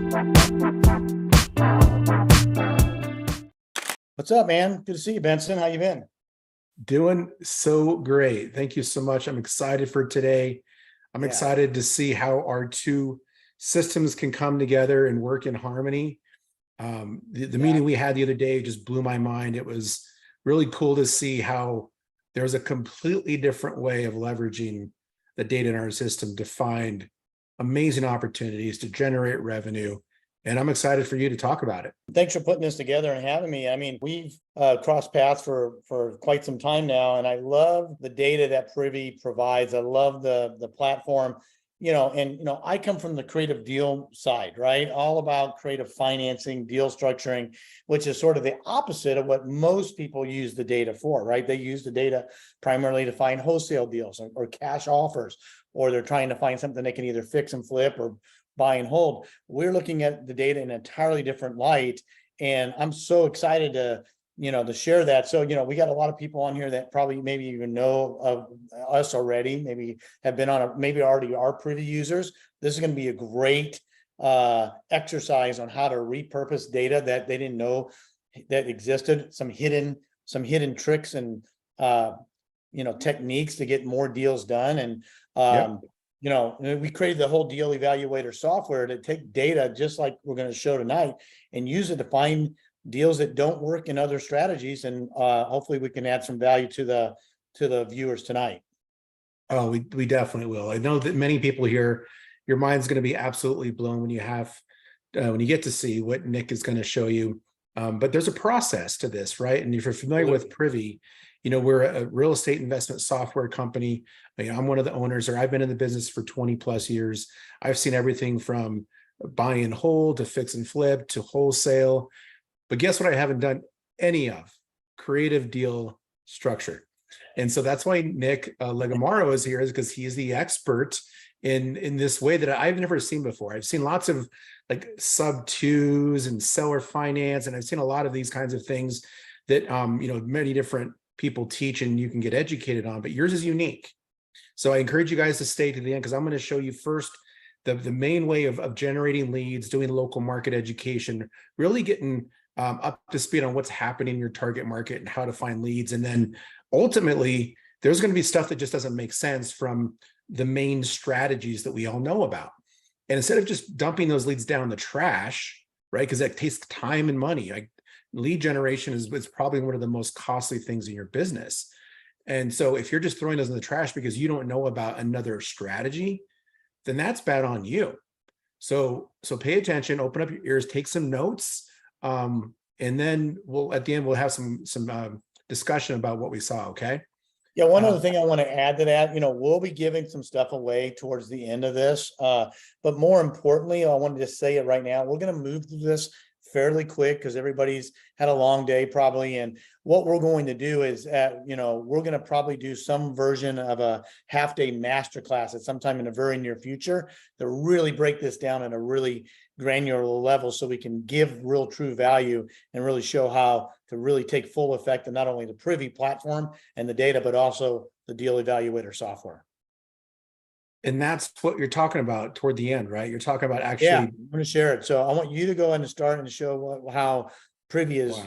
What's up, man? Good to see you, Benson. How you been? Doing so great. Thank you so much. I'm excited for today. I'm Yeah, excited to see how our two systems can come together and work in harmony. The meeting we exactly. had the other day just blew my mind. It was really cool to see how there's a completely different way of leveraging the data in our system to find amazing opportunities to generate revenue. And I'm excited for you to talk about it. Thanks for putting this together and having me. I mean, we've crossed paths for quite some time now, and I love the data that Privy provides. I love the platform. I come from the creative deal side, right? All about creative financing, deal structuring, which is sort of the opposite of what most people use the data for, right? They use the data primarily to find wholesale deals or cash offers, or they're trying to find something they can either fix and flip or buy and hold. We're looking at the data in an entirely different light, and I'm so excited to share that. So, we got a lot of people on here that probably maybe even know of us already, maybe have been maybe already are Privy users. This is going to be a great exercise on how to repurpose data that they didn't know that existed, some hidden tricks and techniques to get more deals done. And Yep. we created the whole deal evaluator software to take data, just like we're going to show tonight, and use it to find deals that don't work in other strategies. And hopefully we can add some value to the viewers tonight. Oh, we definitely will. I know that many people here, your mind's going to be absolutely blown when when you get to see what Nick is going to show you. But there's a process to this, right? And if you're familiar with Privy, we're a real estate investment software company. I'm one of the owners, or I've been in the business for 20 plus years. I've seen everything from buy and hold to fix and flip to wholesale. But guess what I haven't done any of? Creative deal structure. And so that's why Nick Legamaro is here, is because he's the expert in this way that I've never seen before. I've seen lots of like sub twos and seller finance, and I've seen a lot of these kinds of things that many different people teach and you can get educated on, but yours is unique. So I encourage you guys to stay to the end, because I'm going to show you first the main way of generating leads, doing local market education, really getting up to speed on what's happening in your target market and how to find leads. And then ultimately, there's going to be stuff that just doesn't make sense from the main strategies that we all know about. And instead of just dumping those leads down the trash, right? Because that takes time and money. Like lead generation is probably one of the most costly things in your business. And so if you're just throwing those in the trash because you don't know about another strategy, then that's bad on you. So pay attention, open up your ears, take some notes. And then at the end, we'll have some discussion about what we saw. Okay. Yeah, one other thing I want to add to that, we'll be giving some stuff away towards the end of this. But more importantly, I wanted to say it right now, we're going to move through this fairly quick because everybody's had a long day probably. And what we're going to do is, we're going to probably do some version of a half-day masterclass at some time in the very near future to really break this down at a really granular level, so we can give real true value and really show how to really take full effect of not only the Privy platform and the data, but also the deal evaluator software. And that's what you're talking about toward the end, right? You're talking about actually. Yeah, I'm going to share it. So I want you to go ahead and start and show how Privy is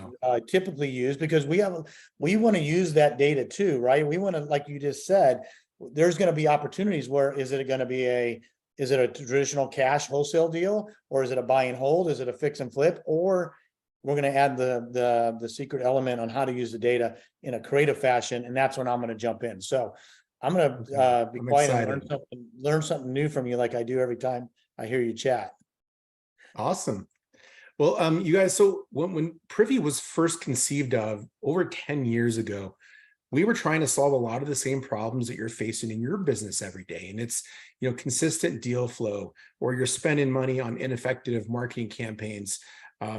typically used, because we want to use that data too, right? We want to, like you just said, there's going to be opportunities where is it a traditional cash wholesale deal, or is it a buy and hold? Is it a fix and flip? Or we're going to add the secret element on how to use the data in a creative fashion. And that's when I'm going to jump in. So I'm going to be quiet and learn something new from you, like I do every time I hear you chat. Awesome. Well, you guys, so when Privy was first conceived of over 10 years ago, we were trying to solve a lot of the same problems that you're facing in your business every day. And it's, consistent deal flow, or you're spending money on ineffective marketing campaigns.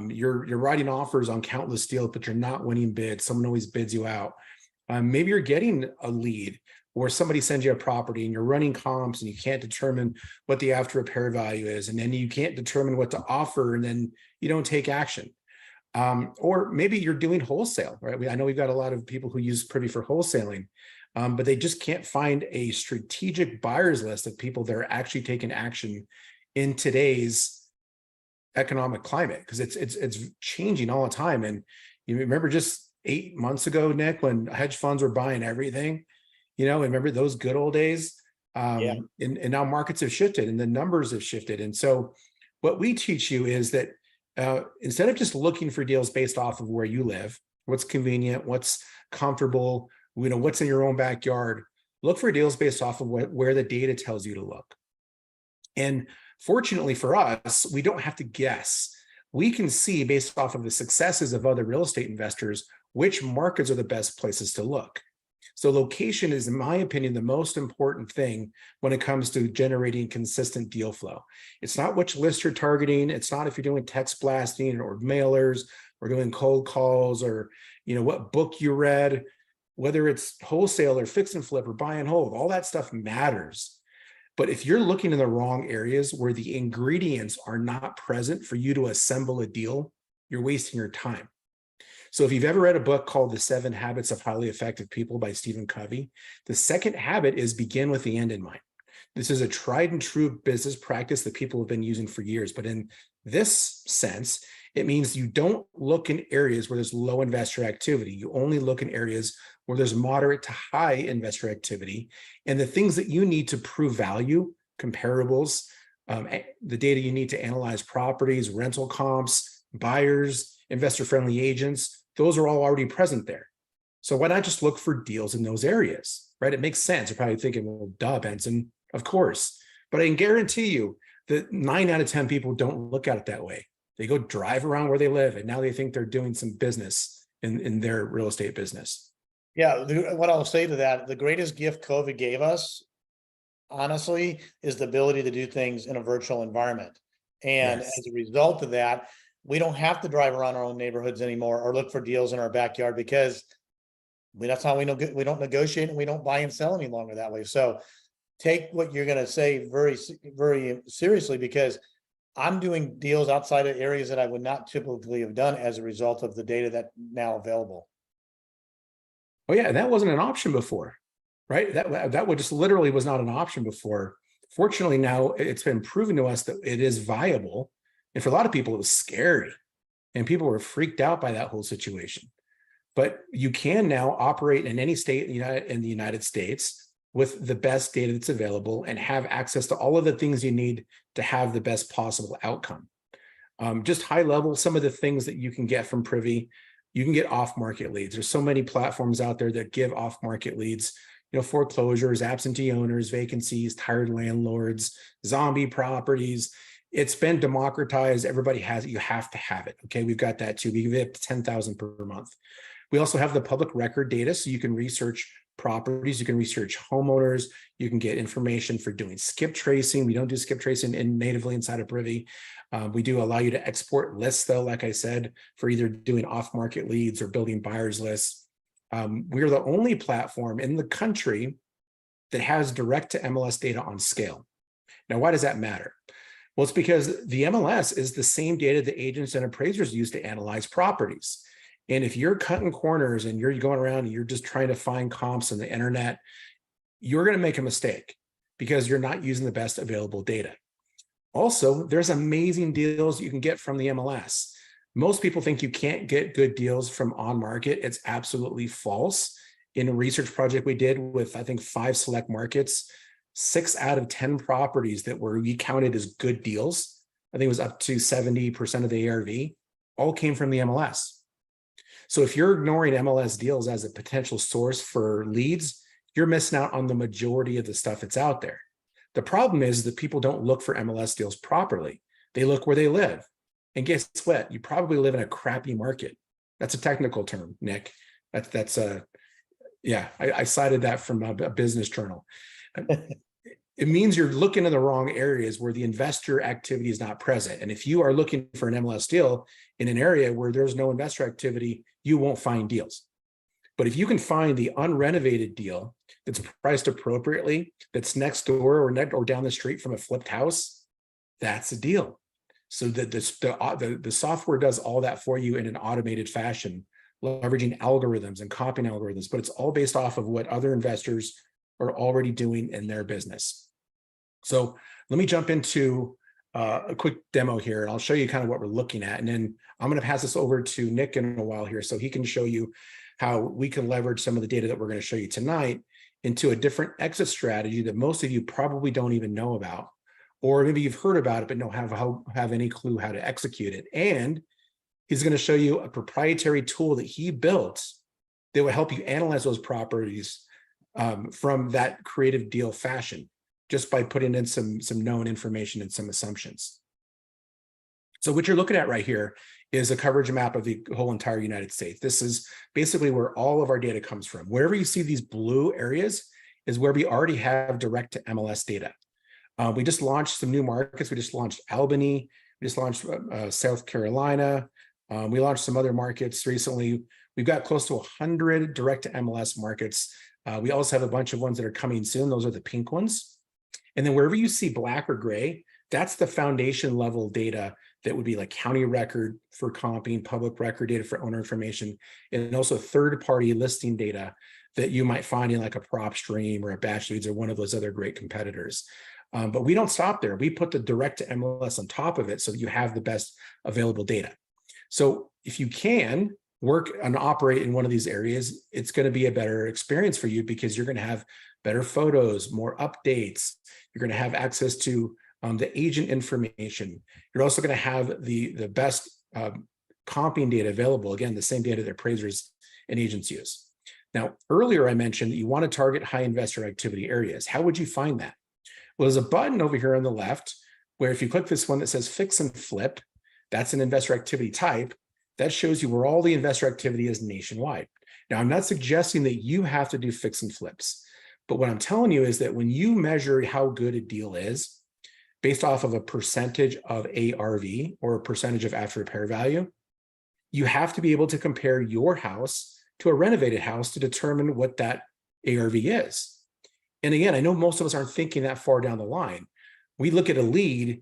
You're writing offers on countless deals, but you're not winning bids. Someone always bids you out. Maybe you're getting a lead, or somebody sends you a property and you're running comps and you can't determine what the after repair value is. And then you can't determine what to offer, and then you don't take action. Or maybe you're doing wholesale, right? I know we've got a lot of people who use Privy for wholesaling, but they just can't find a strategic buyers list of people that are actually taking action in today's economic climate, because it's changing all the time. And you remember just 8 months ago, Nick, when hedge funds were buying everything, remember those good old days? Yeah. And now markets have shifted and the numbers have shifted. And so what we teach you is that instead of just looking for deals based off of where you live, what's convenient, what's comfortable, what's in your own backyard, look for deals based off of where the data tells you to look. And fortunately for us, we don't have to guess. We can see based off of the successes of other real estate investors, which markets are the best places to look. So location is, in my opinion, the most important thing when it comes to generating consistent deal flow. It's not which list you're targeting. It's not if you're doing text blasting or mailers or doing cold calls or, what book you read, whether it's wholesale or fix and flip or buy and hold, all that stuff matters. But if you're looking in the wrong areas where the ingredients are not present for you to assemble a deal, you're wasting your time. So if you've ever read a book called The 7 Habits of Highly Effective People by Stephen Covey, the second habit is begin with the end in mind. This is a tried and true business practice that people have been using for years. But in this sense, it means you don't look in areas where there's low investor activity. You only look in areas where there's moderate to high investor activity. And the things that you need to prove value, comparables, the data you need to analyze properties, rental comps, buyers, investor-friendly agents, those are all already present there. So why not just look for deals in those areas, right? It makes sense. You're probably thinking, well, duh, Benson, of course. But I can guarantee you that 9 out of 10 people don't look at it that way. They go drive around where they live, and now they think they're doing some business in their real estate business. Yeah, what I'll say to that, the greatest gift COVID gave us, honestly, is the ability to do things in a virtual environment. And Yes. as a result of that, we don't have to drive around our own neighborhoods anymore or look for deals in our backyard, because that's how we know we don't negotiate and we don't buy and sell any longer that way. So take what you're going to say very, very seriously, because I'm doing deals outside of areas that I would not typically have done as a result of the data that's now available. Oh yeah, that wasn't an option before, right? That would just literally was not an option before. Fortunately, now it's been proven to us that it is viable. And for a lot of people, it was scary and people were freaked out by that whole situation. But you can now operate in any state in the United States with the best data that's available and have access to all of the things you need to have the best possible outcome. Just high level, some of the things that you can get from Privy, you can get off-market leads. There's so many platforms out there that give off-market leads, foreclosures, absentee owners, vacancies, tired landlords, zombie properties. It's been democratized. Everybody has it. You have to have it. Okay, we've got that too. We give it 10,000 per month. We also have the public record data, so you can research properties, you can research homeowners, you can get information for doing skip tracing. We don't do skip tracing natively inside of Privy. We do allow you to export lists, though, like I said, for either doing off-market leads or building buyers lists. We're the only platform in the country that has direct to MLS data on scale. Now, why does that matter? Well, it's because the MLS is the same data that agents and appraisers use to analyze properties. And if you're cutting corners and you're going around and you're just trying to find comps on the internet, you're going to make a mistake because you're not using the best available data. Also, there's amazing deals you can get from the MLS. Most people think you can't get good deals from on market. It's absolutely false. In a research project we did with, I think, 5 select markets, 6 out of 10 properties that we counted as good deals, I think it was up to 70% of the ARV, all came from the MLS. So if you're ignoring MLS deals as a potential source for leads, you're missing out on the majority of the stuff that's out there. The problem is that people don't look for MLS deals properly. They look where they live. And guess what? You probably live in a crappy market. That's a technical term, Nick. I cited that from a business journal. It means you're looking in the wrong areas where the investor activity is not present. And if you are looking for an MLS deal in an area where there's no investor activity, you won't find deals. But if you can find the unrenovated deal that's priced appropriately, that's next door or down the street from a flipped house, that's a deal. So that the software does all that for you in an automated fashion, leveraging algorithms and copying algorithms, but it's all based off of what other investors are already doing in their business. So let me jump into a quick demo here, and I'll show you kind of what we're looking at. And then I'm going to pass this over to Nick in a while here so he can show you how we can leverage some of the data that we're going to show you tonight into a different exit strategy that most of you probably don't even know about, or maybe you've heard about it but don't have any clue how to execute it. And he's going to show you a proprietary tool that he built that will help you analyze those properties from that creative deal fashion, just by putting in some known information and some assumptions. So what you're looking at right here is a coverage map of the whole entire United States. This is basically where all of our data comes from. Wherever you see these blue areas is where we already have direct to MLS data. We just launched some new markets. We just launched Albany. We just launched South Carolina. We launched some other markets recently. We've got close to 100 direct to MLS markets. We also have a bunch of ones that are coming soon. Those are the pink ones. And then wherever you see black or gray, that's the foundation level data that would be like county record for comping, public record data for owner information, and also third-party listing data that you might find in like a PropStream or a Batch Leads or one of those other great competitors. But we don't stop there. We put the direct to MLS on top of it so that you have the best available data. So if you can work and operate in one of these areas, it's going to be a better experience for you because you're going to have better photos, more updates. You're going to have access to the agent information. You're also going to have the best comping data available. Again, the same data that appraisers and agents use. Now, earlier I mentioned that you want to target high investor activity areas. How would you find that? Well, there's a button over here on the left where if you click this one that says fix and flip, that's an investor activity type. That shows you where all the investor activity is nationwide. Now, I'm not suggesting that you have to do fix and flips, but what I'm telling you is that when you measure how good a deal is based off of a percentage of ARV or a percentage of after repair value, you have to be able to compare your house to a renovated house to determine what that ARV is. And again, I know most of us aren't thinking that far down the line. We look at a lead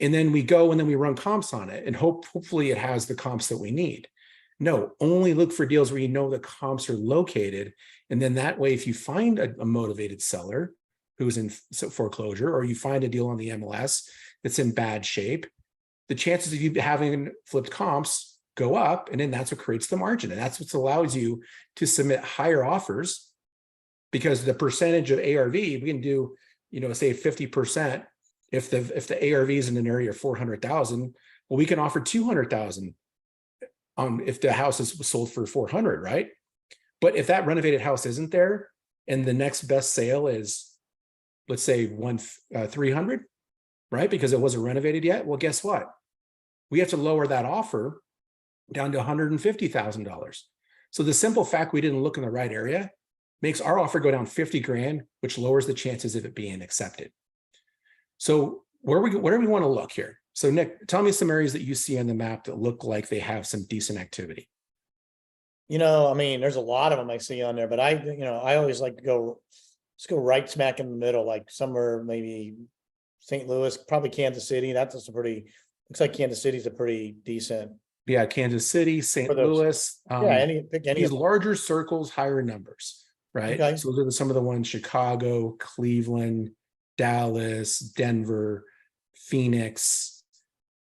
and then we go and then we run comps on it and hopefully it has the comps that we need. No, only look for deals where you know the comps are located. And then that way, if you find a motivated seller who's in foreclosure, or you find a deal on the MLS that's in bad shape, the chances of you having flipped comps go up, and then that's what creates the margin. And that's what allows you to submit higher offers, because the percentage of ARV, we can do, say 50%. If the ARV is in an area of 400,000, well, we can offer 200,000 if the house is sold for 400, right? But if that renovated house isn't there, and the next best sale is, let's say 300, right? Because it wasn't renovated yet. Well, guess what? We have to lower that offer down to $150,000. So the simple fact we didn't look in the right area makes our offer go down 50 grand, which lowers the chances of it being accepted. So where do we want to look here? So Nick, tell me some areas that you see on the map that look like they have some decent activity. There's a lot of them I see on there, but I always like to let's go right smack in the middle, like somewhere maybe St. Louis, probably Kansas City. Looks like Kansas City's a pretty decent. Yeah, Kansas City, St. Louis. Pick any these of them. larger circles, higher numbers, right? Okay. So those are some of the ones: Chicago, Cleveland, Dallas, Denver, Phoenix,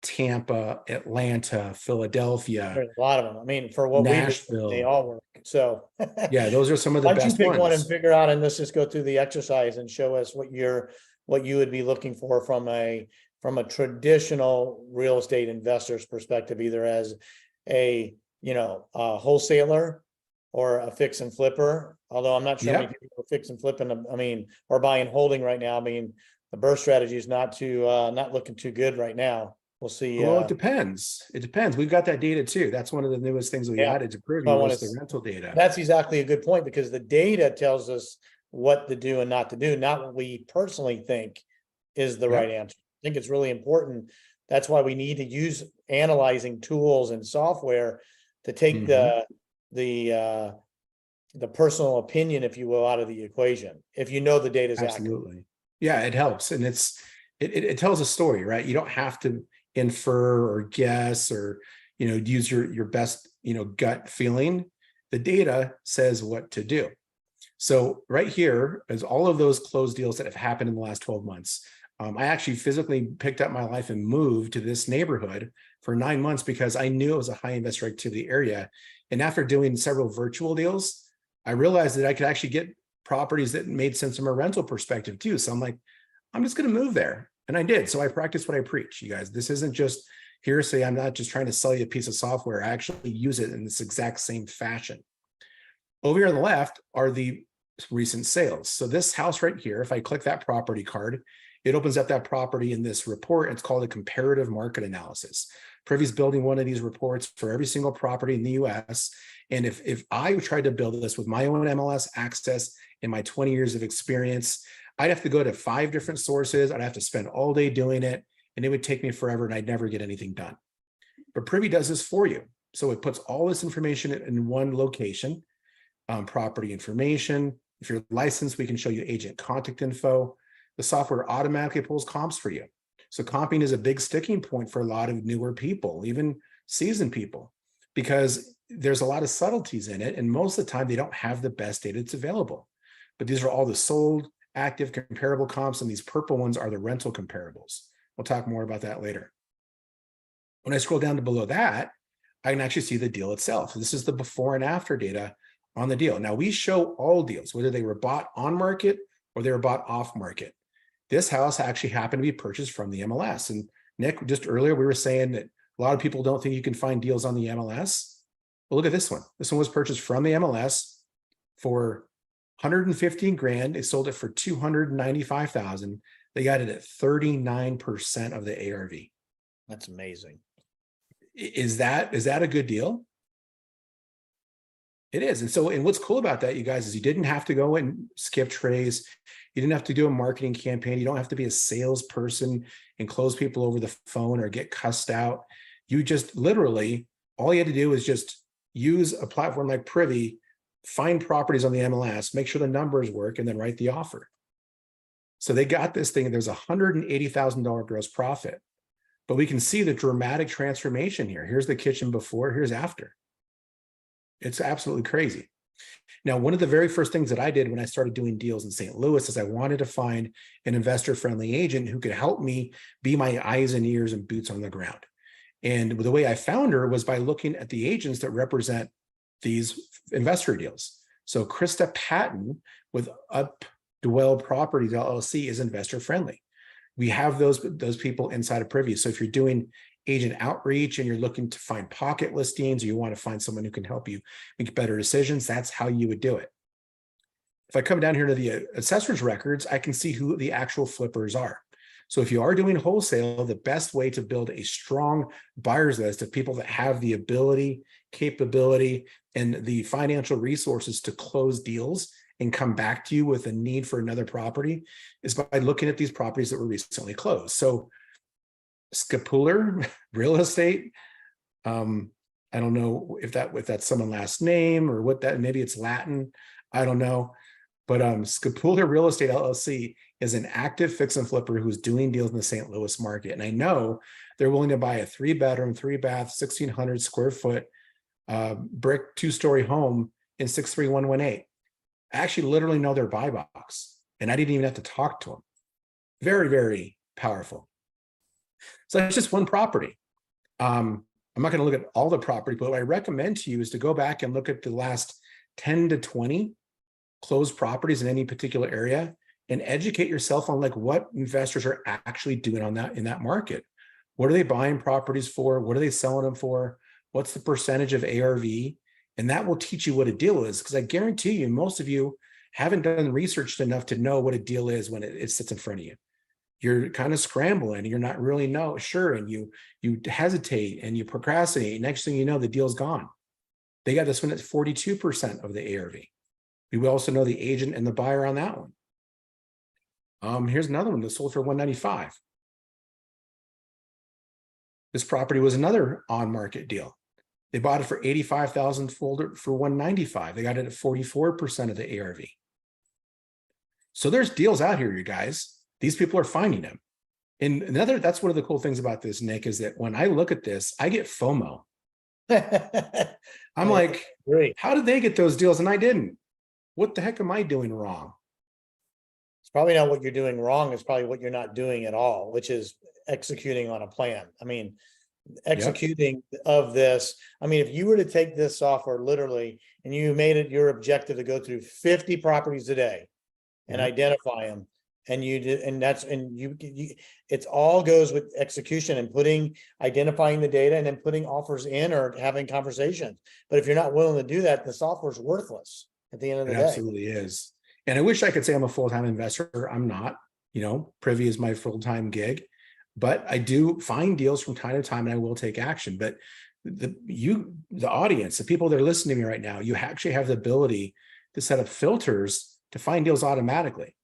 Tampa, Atlanta, Philadelphia. There's a lot of them. For what Nashville. they all work. So yeah, those are some of the why don't best you pick ones. one and figure out, and let's just go through the exercise and show us what you would be looking for from a traditional real estate investor's perspective, either as a wholesaler or a fix and flipper. Although I'm not sure many people are fix and flipping, or buy and holding right now. The burst strategy is not looking too good right now. We'll see. Well, it depends. We've got that data too. That's one of the newest things we added to Privy was the rental data. That's exactly a good point, because the data tells us what to do and not to do, not what we personally think is the right answer. I think it's really important. That's why we need to use analyzing tools and software to take the personal opinion, if you will, out of the equation. If you know the data is absolutely, yeah, it helps, and it tells a story, right? You don't have to infer or guess or use your best gut feeling. The data says what to do. So right here is all of those closed deals that have happened in the last 12 months. I actually physically picked up my life and moved to this neighborhood for 9 months because I knew it was a high investor activity area. And after doing several virtual deals, I realized that I could actually get properties that made sense from a rental perspective too. So I'm like, I'm just going to move there. And I did. So I practiced what I preach, you guys. This isn't just hearsay. I'm not just trying to sell you a piece of software. I actually use it in this exact same fashion. Over here on the left are the recent sales. So this house right here, if I click that property card, it opens up that property in this report. It's called a comparative market analysis. Privy's building one of these reports for every single property in the US. And if I tried to build this with my own MLS access and my 20 years of experience, I'd have to go to 5 different sources. I'd have to spend all day doing it, and it would take me forever and I'd never get anything done. But Privy does this for you. So it puts all this information in one location, property information. If you're licensed, we can show you agent contact info. The software automatically pulls comps for you. So comping is a big sticking point for a lot of newer people, even seasoned people, because there's a lot of subtleties in it. And most of the time they don't have the best data that's available. But these are all the sold, active, comparable comps, and these purple ones are the rental comparables. We'll talk more about that later. When I scroll down to below that, I can actually see the deal itself. This is the before and after data on the deal. Now we show all deals, whether they were bought on market or they were bought off market. This house actually happened to be purchased from the MLS. And Nick, just earlier, we were saying that a lot of people don't think you can find deals on the MLS. Well, look at this one. This one was purchased from the MLS for 115 grand. They sold it for 295,000. They got it at 39% of the ARV. That's amazing. Is that a good deal? It is. And so, and what's cool about that, you guys, is you didn't have to go and skip trays. You didn't have to do a marketing campaign. You don't have to be a salesperson and close people over the phone or get cussed out. You just literally, all you had to do is just use a platform like Privy, find properties on the MLS, make sure the numbers work, and then write the offer. So they got this thing, and there's $180,000 gross profit. But we can see the dramatic transformation here. Here's the kitchen before, here's after. It's absolutely crazy. Now, one of the very first things that I did when I started doing deals in St. Louis is I wanted to find an investor-friendly agent who could help me be my eyes and ears and boots on the ground. And the way I found her was by looking at the agents that represent these investor deals. So Krista Patton with Updwell Properties LLC is investor friendly. We have those people inside of Privy. So if you're doing agent outreach and you're looking to find pocket listings, or you want to find someone who can help you make better decisions, that's how you would do it. If I come down here to the assessor's records, I can see who the actual flippers are. So if you are doing wholesale, the best way to build a strong buyers list of people that have the ability, capability, and the financial resources to close deals and come back to you with a need for another property is by looking at these properties that were recently closed. So Scapular Real Estate, I don't know if that's someone's last name or what that, maybe it's Latin, I don't know. But Scapular Real Estate LLC is an active fix and flipper who's doing deals in the St. Louis market. And I know they're willing to buy a 3-bedroom, 3-bath, 1,600 square foot brick 2-story home in 63118. I actually literally know their buy box, and I didn't even have to talk to them. Very, very powerful. So that's just one property. I'm not going to look at all the property, but what I recommend to you is to go back and look at the last 10 to 20 closed properties in any particular area and educate yourself on like what investors are actually doing on that in that market. What are they buying properties for? What are they selling them for? What's the percentage of ARV? And that will teach you what a deal is, because I guarantee you, most of you haven't done research enough to know what a deal is when it sits in front of you. You're kind of scrambling and you're not really sure, and you hesitate and you procrastinate. Next thing you know, the deal's gone. They got this one at 42% of the ARV. We also know the agent and the buyer on that one. Here's another one that sold for 195. This property was another on-market deal. They bought it for 85,000, sold for 195. They got it at 44% of the ARV. So there's deals out here, you guys. These people are finding them. And that's one of the cool things about this, Nick, is that when I look at this, I get FOMO. I'm like, great. How did they get those deals and I didn't? What the heck am I doing wrong? It's probably not what you're doing wrong. It's probably what you're not doing at all, which is executing on a plan. I mean, Yep. executing of this. I mean, if you were to take this software literally and you made it your objective to go through 50 properties a day and Yep. identify them, and you did, and that's, and you, it's all goes with execution and identifying the data and then putting offers in or having conversations. But if you're not willing to do that, the software's worthless at the end of It the day. absolutely is. And I wish I could say I'm a full-time investor. I'm not. Privy is my full-time gig, but I do find deals from time to time and I will take action. But the audience, the people that are listening to me right now, you actually have the ability to set up filters to find deals automatically.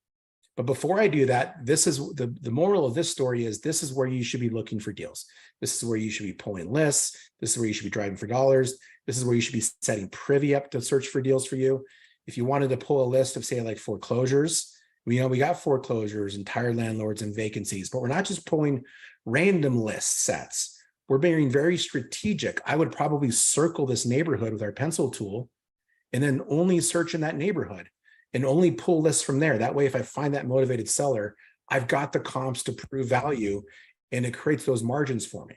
But before I do that, this is the moral of this story is this is where you should be looking for deals. This is where you should be pulling lists. This is where you should be driving for dollars. This is where you should be setting Privy up to search for deals for you. If you wanted to pull a list of, say, like foreclosures, we got foreclosures and tired landlords and vacancies, but we're not just pulling random list sets. We're being very strategic. I would probably circle this neighborhood with our pencil tool and then only search in that neighborhood and only pull lists from there. That way, if I find that motivated seller, I've got the comps to prove value and it creates those margins for me.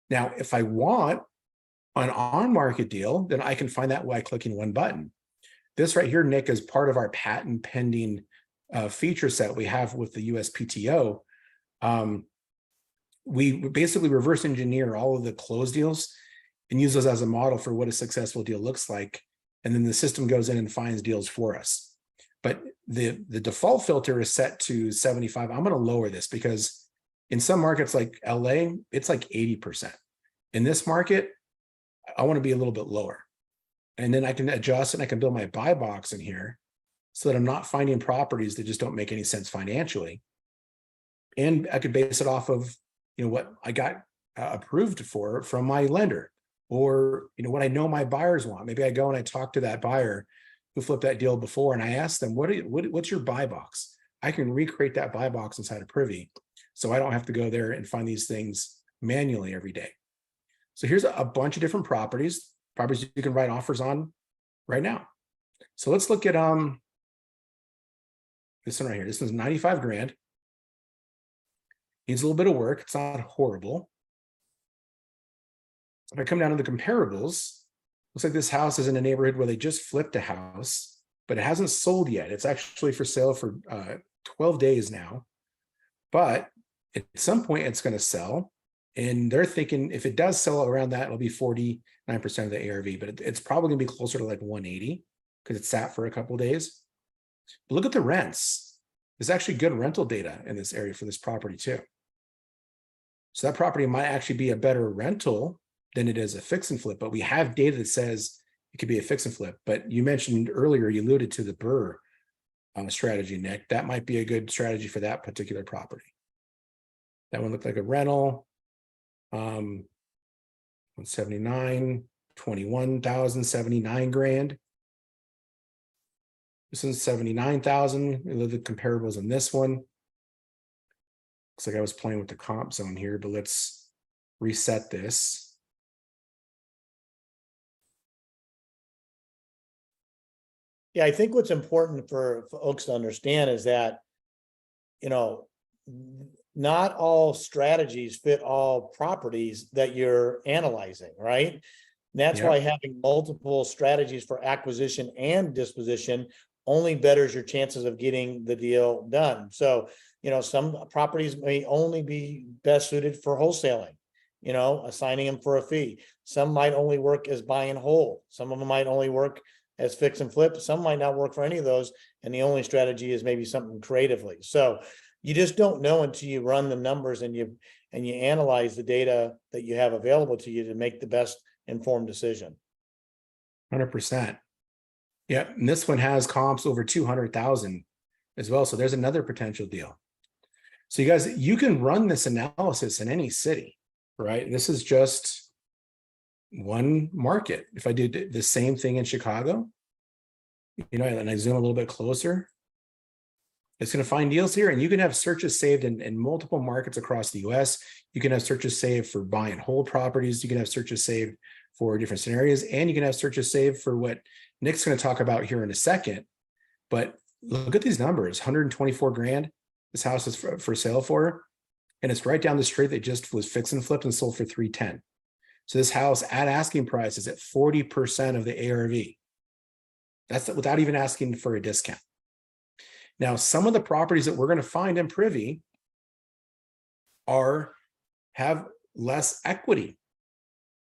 Now, if I want an on-market deal, then I can find that by clicking one button. This right here, Nick, is part of our patent pending feature set we have with the USPTO. We basically reverse engineer all of the closed deals and use those as a model for what a successful deal looks like. And then the system goes in and finds deals for us. But the default filter is set to 75. I'm going to lower this because in some markets like LA, it's like 80%. In this market, I want to be a little bit lower. And then I can adjust and I can build my buy box in here so that I'm not finding properties that just don't make any sense financially. And I could base it off of, what I got approved for from my lender, or, what I know my buyers want. Maybe I go and I talk to that buyer who flipped that deal before and I ask them, what's your buy box? I can recreate that buy box inside of Privy. So I don't have to go there and find these things manually every day. So here's a bunch of different properties you can write offers on right now. So let's look at this one right here. This one's 95 grand. Needs a little bit of work. It's not horrible. If I come down to the comparables, looks like this house is in a neighborhood where they just flipped a house, but it hasn't sold yet. It's actually for sale for 12 days now. But at some point it's going to sell. And they're thinking if it does sell around that, it'll be 49% of the ARV, but it's probably going to be closer to like 180 because it sat for a couple of days. But look at the rents. There's actually good rental data in this area for this property too. So that property might actually be a better rental than it is a fix and flip, but we have data that says it could be a fix and flip. But you mentioned earlier, you alluded to the BRRRR strategy, Nick. That might be a good strategy for that particular property. That one looked like a rental. 179, 21,079 grand. This is 79,000. Look at the comparables in this one. Looks like I was playing with the comp zone here, but let's reset this. Yeah, I think what's important for folks to understand is that, not all strategies fit all properties that you're analyzing, right? And that's why having multiple strategies for acquisition and disposition only betters your chances of getting the deal done. So, some properties may only be best suited for wholesaling, assigning them for a fee. Some might only work as buy and hold. Some of them might only work as fix and flip. Some might not work for any of those. And the only strategy is maybe something creatively. So you just don't know until you run the numbers and you analyze the data that you have available to you to make the best informed decision. 100%. Yeah, and this one has comps over 200,000 as well. So there's another potential deal. So you guys, you can run this analysis in any city, right? This is just one market. If I do the same thing in Chicago, and I zoom a little bit closer, it's going to find deals here, and you can have searches saved in multiple markets across the US. You can have searches saved for buy and hold properties. You can have searches saved for different scenarios, and you can have searches saved for what Nick's going to talk about here in a second. But look at these numbers, 124 grand. This house is for sale for, and it's right down the street that just was fix and flipped and sold for 310. So this house at asking price is at 40% of the ARV. That's without even asking for a discount. Now, some of the properties that we're going to find in Privy have less equity,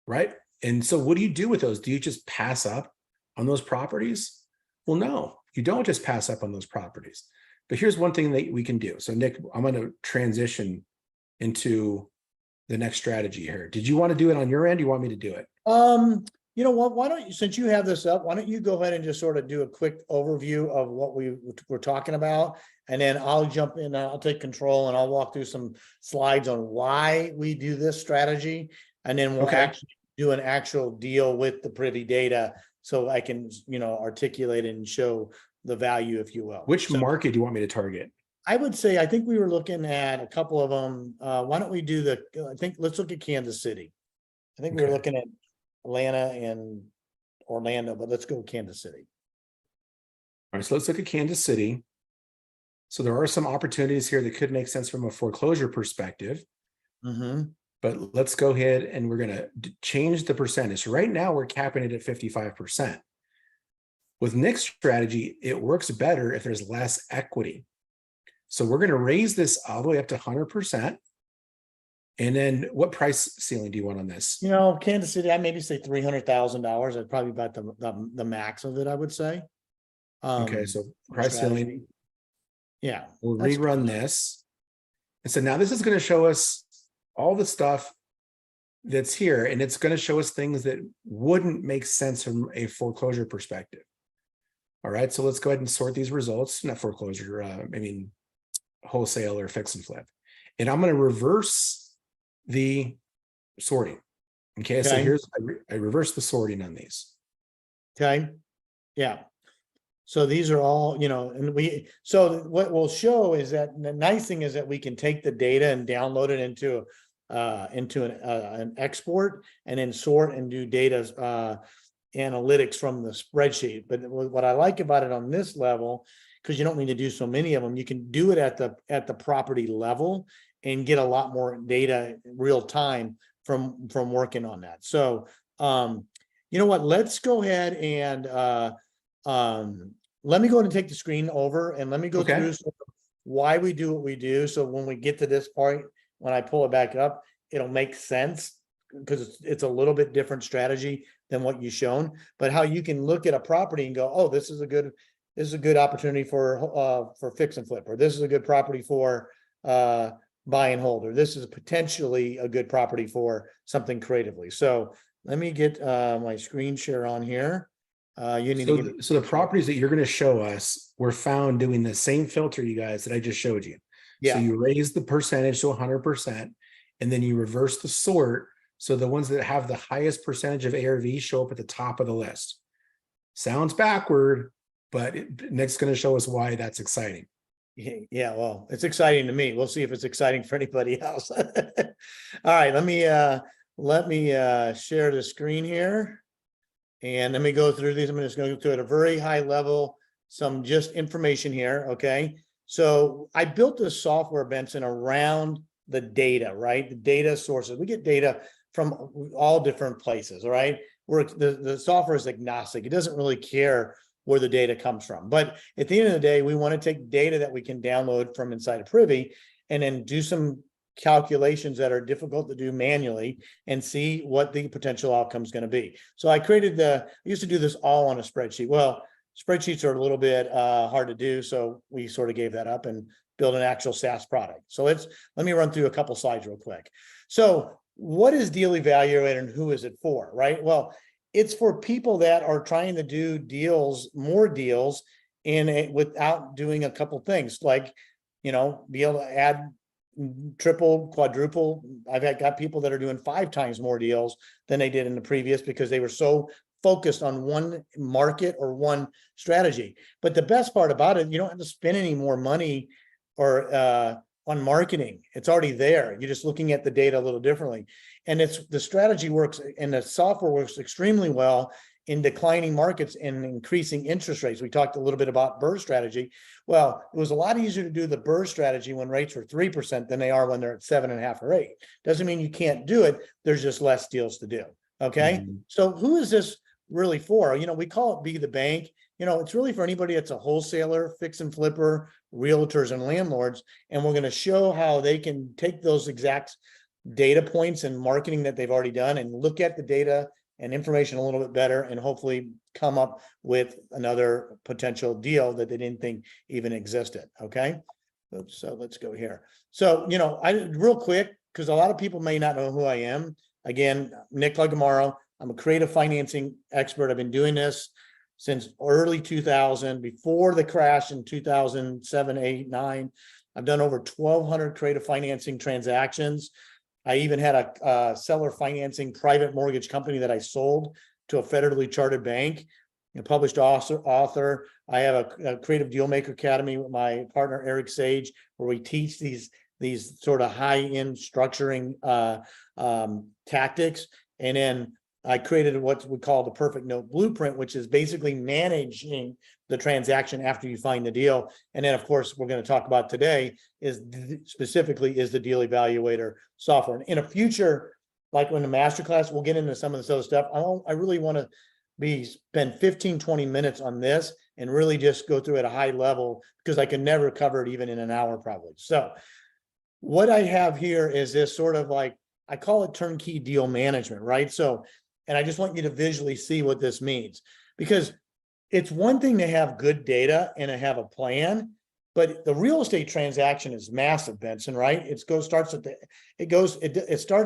right? And so what do you do with those? Do you just pass up on those properties? Well, no, you don't just pass up on those properties. But here's one thing that we can do. So Nick, I'm going to transition into the next strategy here. Did you want to do it on your end? Do you want me to do it? You know what, why don't you, since you have this up, why don't you go ahead and just sort of do a quick overview of what we're talking about, and then I'll jump in, I'll take control and I'll walk through some slides on why we do this strategy, and then we'll actually do an actual deal with the Privy data so I can, articulate and show the value, if you will. Which market do you want me to target? I would say, I think we were looking at a couple of them. Why don't we do let's look at Kansas City. I think we were looking at Atlanta and Orlando, but let's go Kansas City. All right, so let's look at Kansas City. So there are some opportunities here that could make sense from a foreclosure perspective. But let's go ahead and we're going to change the percentage. So right now we're capping it at 55%. With Nick's strategy, it works better if there's less equity. So we're going to raise this all the way up to 100%. And then what price ceiling do you want on this? Kansas City, I maybe say $300,000. That's probably about the max of it, I would say. Okay, so price ceiling. Yeah. We'll rerun this. And so now this is going to show us all the stuff that's here, and it's going to show us things that wouldn't make sense from a foreclosure perspective. All right, so let's go ahead and sort these results. Not foreclosure, wholesale or fix and flip. And I'm going to reverse the sorting. Okay, so here's, I reverse the sorting on these. Okay, yeah. So these are all, and so what we'll show is that the nice thing is that we can take the data and download it into an export, and then sort and do data analytics from the spreadsheet. But what I like about it on this level, because you don't need to do so many of them, you can do it at the property level and get a lot more data real time from working on that. So you know what, let's go ahead and let me go ahead and take the screen over, and let me go through why we do what we do. So when we get to this point, when I pull it back up, it'll make sense, because it's a little bit different strategy than what you've shown, but how you can look at a property and go, oh, this is a good opportunity for fix and flip, or this is a good property for buy and hold, or this is potentially a good property for something creatively. So let me get my screen share on here. So the properties that you're going to show us were found doing the same filter, you guys, that I just showed you. Yeah. So you raise the percentage to 100%, and then you reverse the sort. So the ones that have the highest percentage of ARV show up at the top of the list. Sounds backward, but Nick's going to show us why that's exciting. Yeah, well, it's exciting to me. We'll see if it's exciting for anybody else. All right, let me share the screen here, and let me go through these. I'm just going to go through at a very high level, some just information here. Okay, so I built this software, Benson, around the data, right? The data sources. We get data from all different places. All right, the software is agnostic. It doesn't really care where the data comes from. But at the end of the day, we want to take data that we can download from inside of Privy and then do some calculations that are difficult to do manually and see what the potential outcome is going to be. So I used to do this all on a spreadsheet. Well, spreadsheets are a little bit hard to do, so we sort of gave that up and built an actual SaaS product. So let me run through a couple slides real quick. So what is Deal Evaluator and who is it for, right? Well, it's for people that are trying to do more deals without doing a couple things, like, be able to add triple, quadruple. I've got people that are doing 5 times more deals than they did in the previous, because they were so focused on one market or one strategy. But the best part about it, you don't have to spend any more money or on marketing. It's already there. You're just looking at the data a little differently. And the strategy works and the software works extremely well in declining markets and increasing interest rates. We talked a little bit about BRRRR strategy. Well, it was a lot easier to do the BRRRR strategy when rates were 3% than they are when they're at 7.5 or 8. Doesn't mean you can't do it. There's just less deals to do. Okay. So who is this really for? We call it Be the Bank. It's really for anybody that's a wholesaler, fix and flipper, realtors, and landlords. And we're going to show how they can take those exact data points and marketing that they've already done and look at the data and information a little bit better, and hopefully come up with another potential deal that they didn't think even existed. Okay. So let's go here. So, real quick, because a lot of people may not know who I am. Again, Nick Legamaro. I'm a creative financing expert. I've been doing this since early 2000, before the crash in 2007, 8, 9. I've done over 1,200 creative financing transactions. I even had a seller financing private mortgage company that I sold to a federally chartered bank. A published author. I have a creative deal maker academy with my partner Eric Sage, where we teach these sort of high-end structuring tactics. And then I created what we call the perfect note blueprint, which is basically managing the transaction after you find the deal. And then, of course, we're going to talk about today is the deal evaluator software. In a future, like in the masterclass, we'll get into some of this other stuff. I really want to spend 15, 20 minutes on this and really just go through at a high level, because I can never cover it even in an hour probably. So what I have here is this sort of like, I call it turnkey deal management, right? So, and I just want you to visually see what this means, because it's one thing to have good data and to have a plan, but the real estate transaction is massive, Benson, right? It starts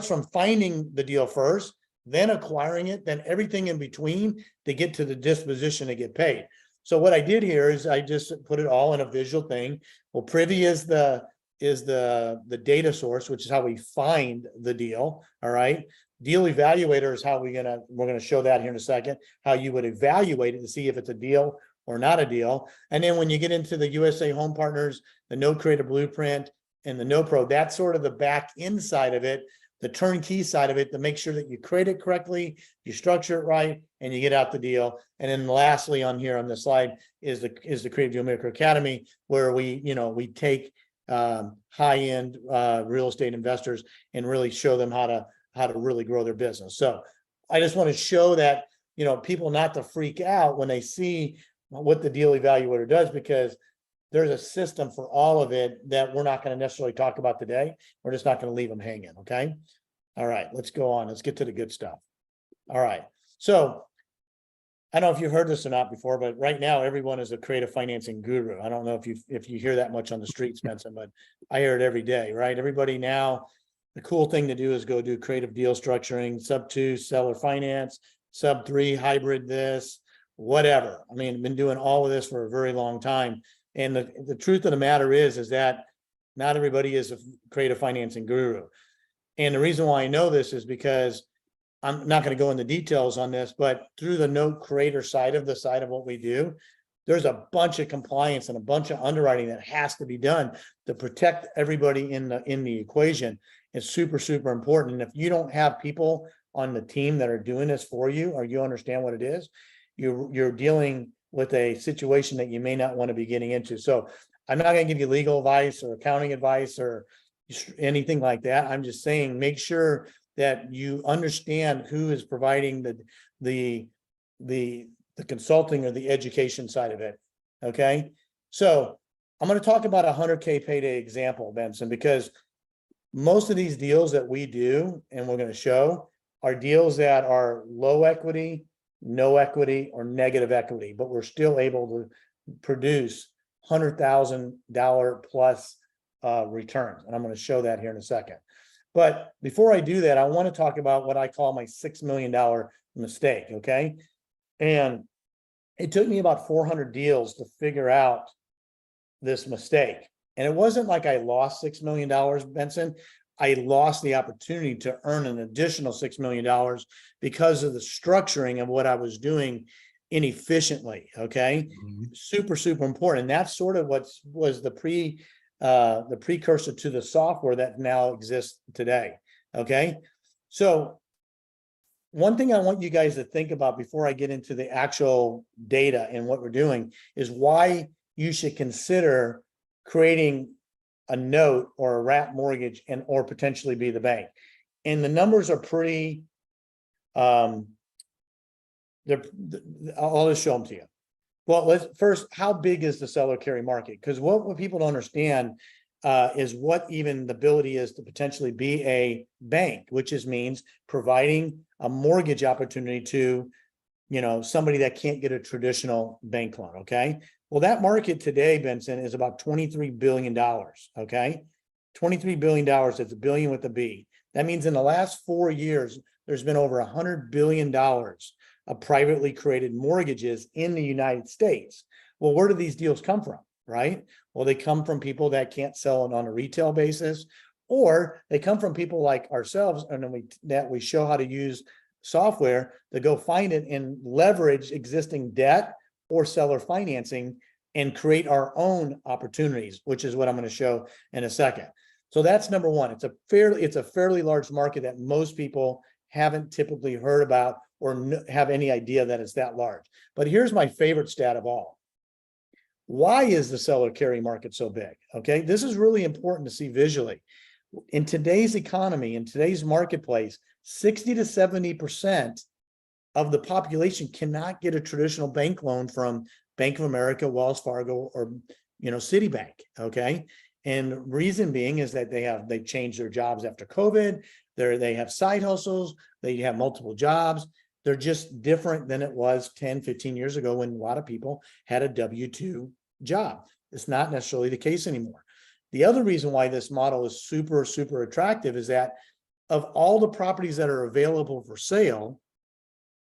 from finding the deal first, then acquiring it, then everything in between to get to the disposition to get paid. So what I did here is I just put it all in a visual thing. Well, Privy is the data source, which is how we find the deal. All right. Deal evaluator is how we're gonna show that here in a second, how you would evaluate it to see if it's a deal or not a deal. And then when you get into the USA Home Partners, the No Creative Blueprint, and the No Pro, that's sort of the back inside of it, the turnkey side of it, to make sure that you create it correctly, you structure it right, and you get out the deal. And then lastly on here on this slide is the Creative Deal Maker Academy, where we take high-end real estate investors and really show them how to really grow their business. So I just want to show that, people not to freak out when they see what the deal evaluator does, because there's a system for all of it that we're not going to necessarily talk about today. We're just not going to leave them hanging. Okay. All right, let's go on. Let's get to the good stuff. All right. So I don't know if you've heard this or not before, but right now everyone is a creative financing guru. I don't know if you hear that much on the streets, Benson, but I hear it every day, right? Everybody now, the cool thing to do is go do creative deal structuring, sub 2 seller finance, sub 3 hybrid this, whatever. I mean, I've been doing all of this for a very long time. And the truth of the matter is that not everybody is a creative financing guru. And the reason why I know this is because I'm not going to go into details on this, but through the note creator side of what we do, there's a bunch of compliance and a bunch of underwriting that has to be done to protect everybody in the equation. It's super, super important. And if you don't have people on the team that are doing this for you, or you understand what it is, you're dealing with a situation that you may not want to be getting into. So I'm not going to give you legal advice or accounting advice or anything like that. I'm just saying, make sure that you understand who is providing the consulting or the education side of it. Okay. So I'm going to talk about a 100K payday example, Benson, because most of these deals that we do, and we're going to show, are deals that are low equity, no equity, or negative equity, but we're still able to produce $100,000 plus returns. And I'm going to show that here in a second. But before I do that, I want to talk about what I call my $6 million mistake. Okay. And it took me about 400 deals to figure out this mistake. And it wasn't like I lost $6 million, Benson. I lost the opportunity to earn an additional $6 million because of the structuring of what I was doing inefficiently. Okay. Super, super important. And that's sort of what was the precursor to the software that now exists today. Okay. So one thing I want you guys to think about before I get into the actual data and what we're doing is why you should consider creating a note or a wrap mortgage and or potentially be the bank. And the numbers are pretty, they're, I'll just show them to you. Well, let's first, how big is the seller carry market? Because what people don't understand is what even the ability is to potentially be a bank, which means providing a mortgage opportunity to, somebody that can't get a traditional bank loan. Okay. Well, that market today, Benson, is about $23 billion. Okay. $23 billion. It's a billion with a B. That means in the last 4 years, there's been over $100 billion of privately created mortgages in the United States. Well, where do these deals come from, right? Well, they come from people that can't sell it on a retail basis, or they come from people like ourselves, and then we show how to use software to go find it and leverage existing debt or seller financing and create our own opportunities, which is what I'm going to show in a second. So that's number one. It's a fairly large market that most people haven't typically heard about or have any idea that it's that large. But here's my favorite stat of all. Why is the seller carry market so big? Okay, this is really important to see visually. In today's economy, in today's marketplace, 60 to 70% of the population cannot get a traditional bank loan from Bank of America, Wells Fargo, or Citibank. Okay, and reason being is that they've changed their jobs after COVID. They have side hustles. They have multiple jobs. They're just different than it was 10, 15 years ago when a lot of people had a W-2 job. It's not necessarily the case anymore. The other reason why this model is super, super attractive is that of all the properties that are available for sale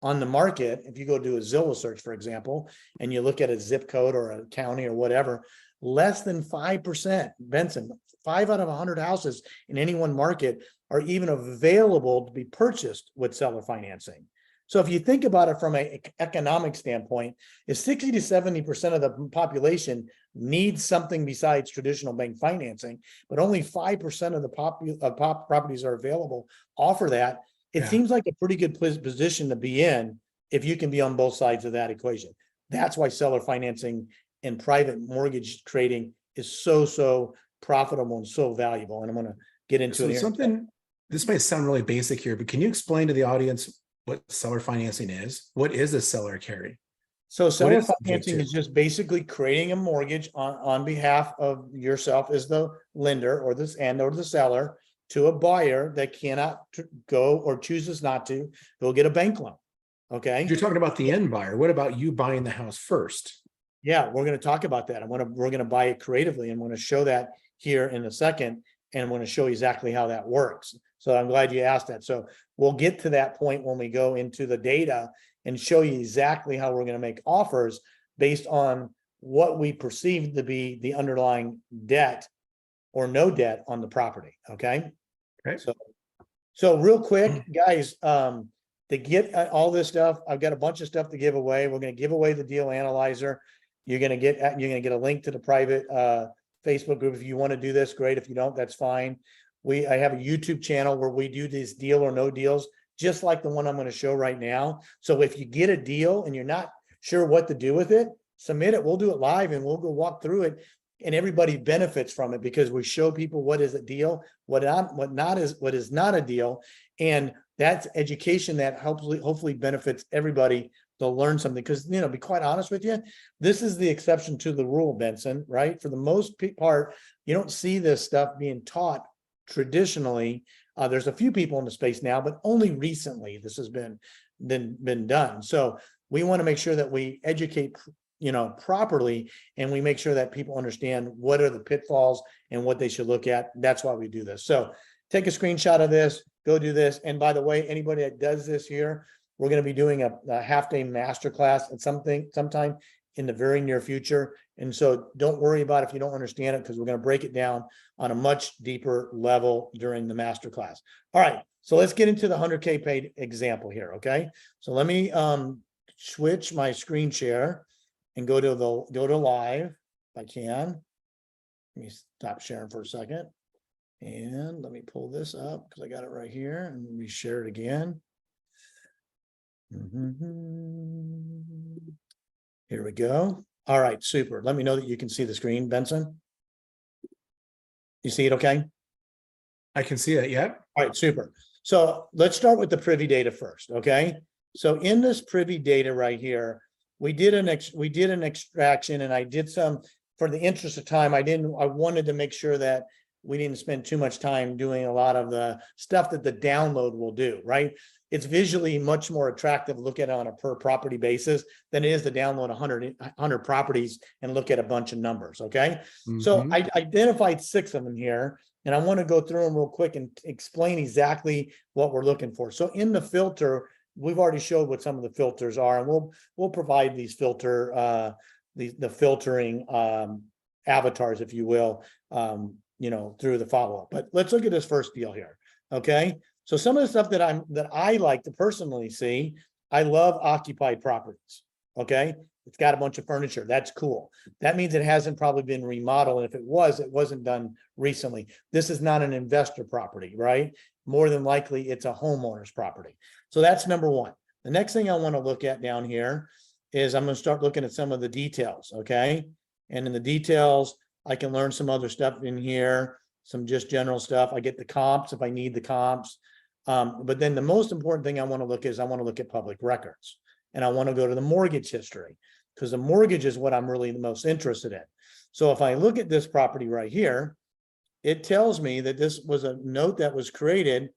on the market, if you go do a Zillow search, for example, and you look at a zip code or a county or whatever, less than 5%, Benson, 5 out of 100 houses in any one market are even available to be purchased with seller financing. So if you think about it from an economic standpoint, if 60 to 70% of the population needs something besides traditional bank financing, but only 5% of the properties are available offer that, it seems like a pretty good position to be in if you can be on both sides of that equation. That's why seller financing and private mortgage trading is so profitable and so valuable. And I'm going to get into it here. This might sound really basic here, but can you explain to the audience what seller financing is? What is a seller carry? So seller financing is just basically creating a mortgage on behalf of yourself as the lender or the seller to a buyer that cannot go or chooses not to go get a bank loan. Okay. You're talking about the end buyer. What about you buying the house first? Yeah, we're going to talk about that. We're going to buy it creatively. I'm going to show that here in a second. And I'm going to show you exactly how that works. So I'm glad you asked that. So we'll get to that point when we go into the data and show you exactly how we're going to make offers based on what we perceive to be the underlying debt or no debt on the property. Okay. So real quick, guys, to get all this stuff, I've got a bunch of stuff to give away. We're going to give away the deal analyzer. You're going to get a link to the private Facebook group. If you want to do this, great. If you don't, that's fine. I have a YouTube channel where we do these deal or no deals, just like the one I'm going to show right now. So if you get a deal and you're not sure what to do with it, submit it. We'll do it live and we'll go walk through it, and everybody benefits from it because we show people what is a deal, what is not a deal. And that's education that hopefully benefits everybody to learn something. Because, to be quite honest with you, this is the exception to the rule, Benson, right? For the most part, you don't see this stuff being taught traditionally. There's a few people in the space now, but only recently this has been done. So we want to make sure that we educate properly, and we make sure that people understand what are the pitfalls and what they should look at. That's why we do this. So take a screenshot of this, go do this. And by the way, anybody that does this here, we're going to be doing a half-day masterclass at sometime in the very near future. And so don't worry about if you don't understand it, because we're going to break it down on a much deeper level during the masterclass. All right, so let's get into the 100K paid example here. Okay, so let me switch my screen share and go to live if I can. Let me stop sharing for a second. And let me pull this up because I got it right here, and we share it again. Here we go. All right, super. Let me know that you can see the screen, Benson. You see it okay? I can see it. Yep. All right, super. So let's start with the privy data first, okay? So in this privy data right here, we did an extraction, and I did some, for the interest of time, I wanted to make sure that we didn't spend too much time doing a lot of the stuff that the download will do, right? It's visually much more attractive to look at it on a per property basis than it is to download 100 properties and look at a bunch of numbers, okay? So I identified 6 of them here, and I want to go through them real quick and explain exactly what we're looking for. So in the filter, we've already showed what some of the filters are, and we'll provide these the filtering avatars, if you will, through the follow-up. But let's look at this first deal here. Okay. So some of the stuff that I like to personally see, I love occupied properties. Okay. It's got a bunch of furniture. That's cool. That means it hasn't probably been remodeled. And if it was, it wasn't done recently. This is not an investor property, right? More than likely it's a homeowner's property. So that's number one. The next thing I want to look at down here is I'm going to start looking at some of the details. Okay. And in the details, I can learn some other stuff in here, some just general stuff. I get the comps if I need the comps. But then the most important thing I want to look at public records. And I want to go to the mortgage history, because the mortgage is what I'm really the most interested in. So if I look at this property right here, it tells me that this was a note that was created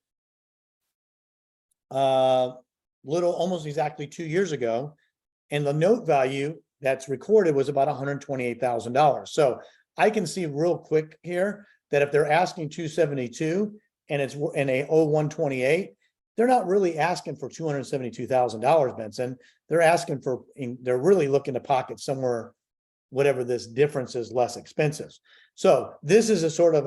almost exactly 2 years ago. And the note value that's recorded was about $128,000. So I can see real quick here that if they're asking 272 and it's in a 0128, they're not really asking for $272,000, Benson. They're really looking to pocket somewhere, whatever this difference is, less expensive. So this is a sort of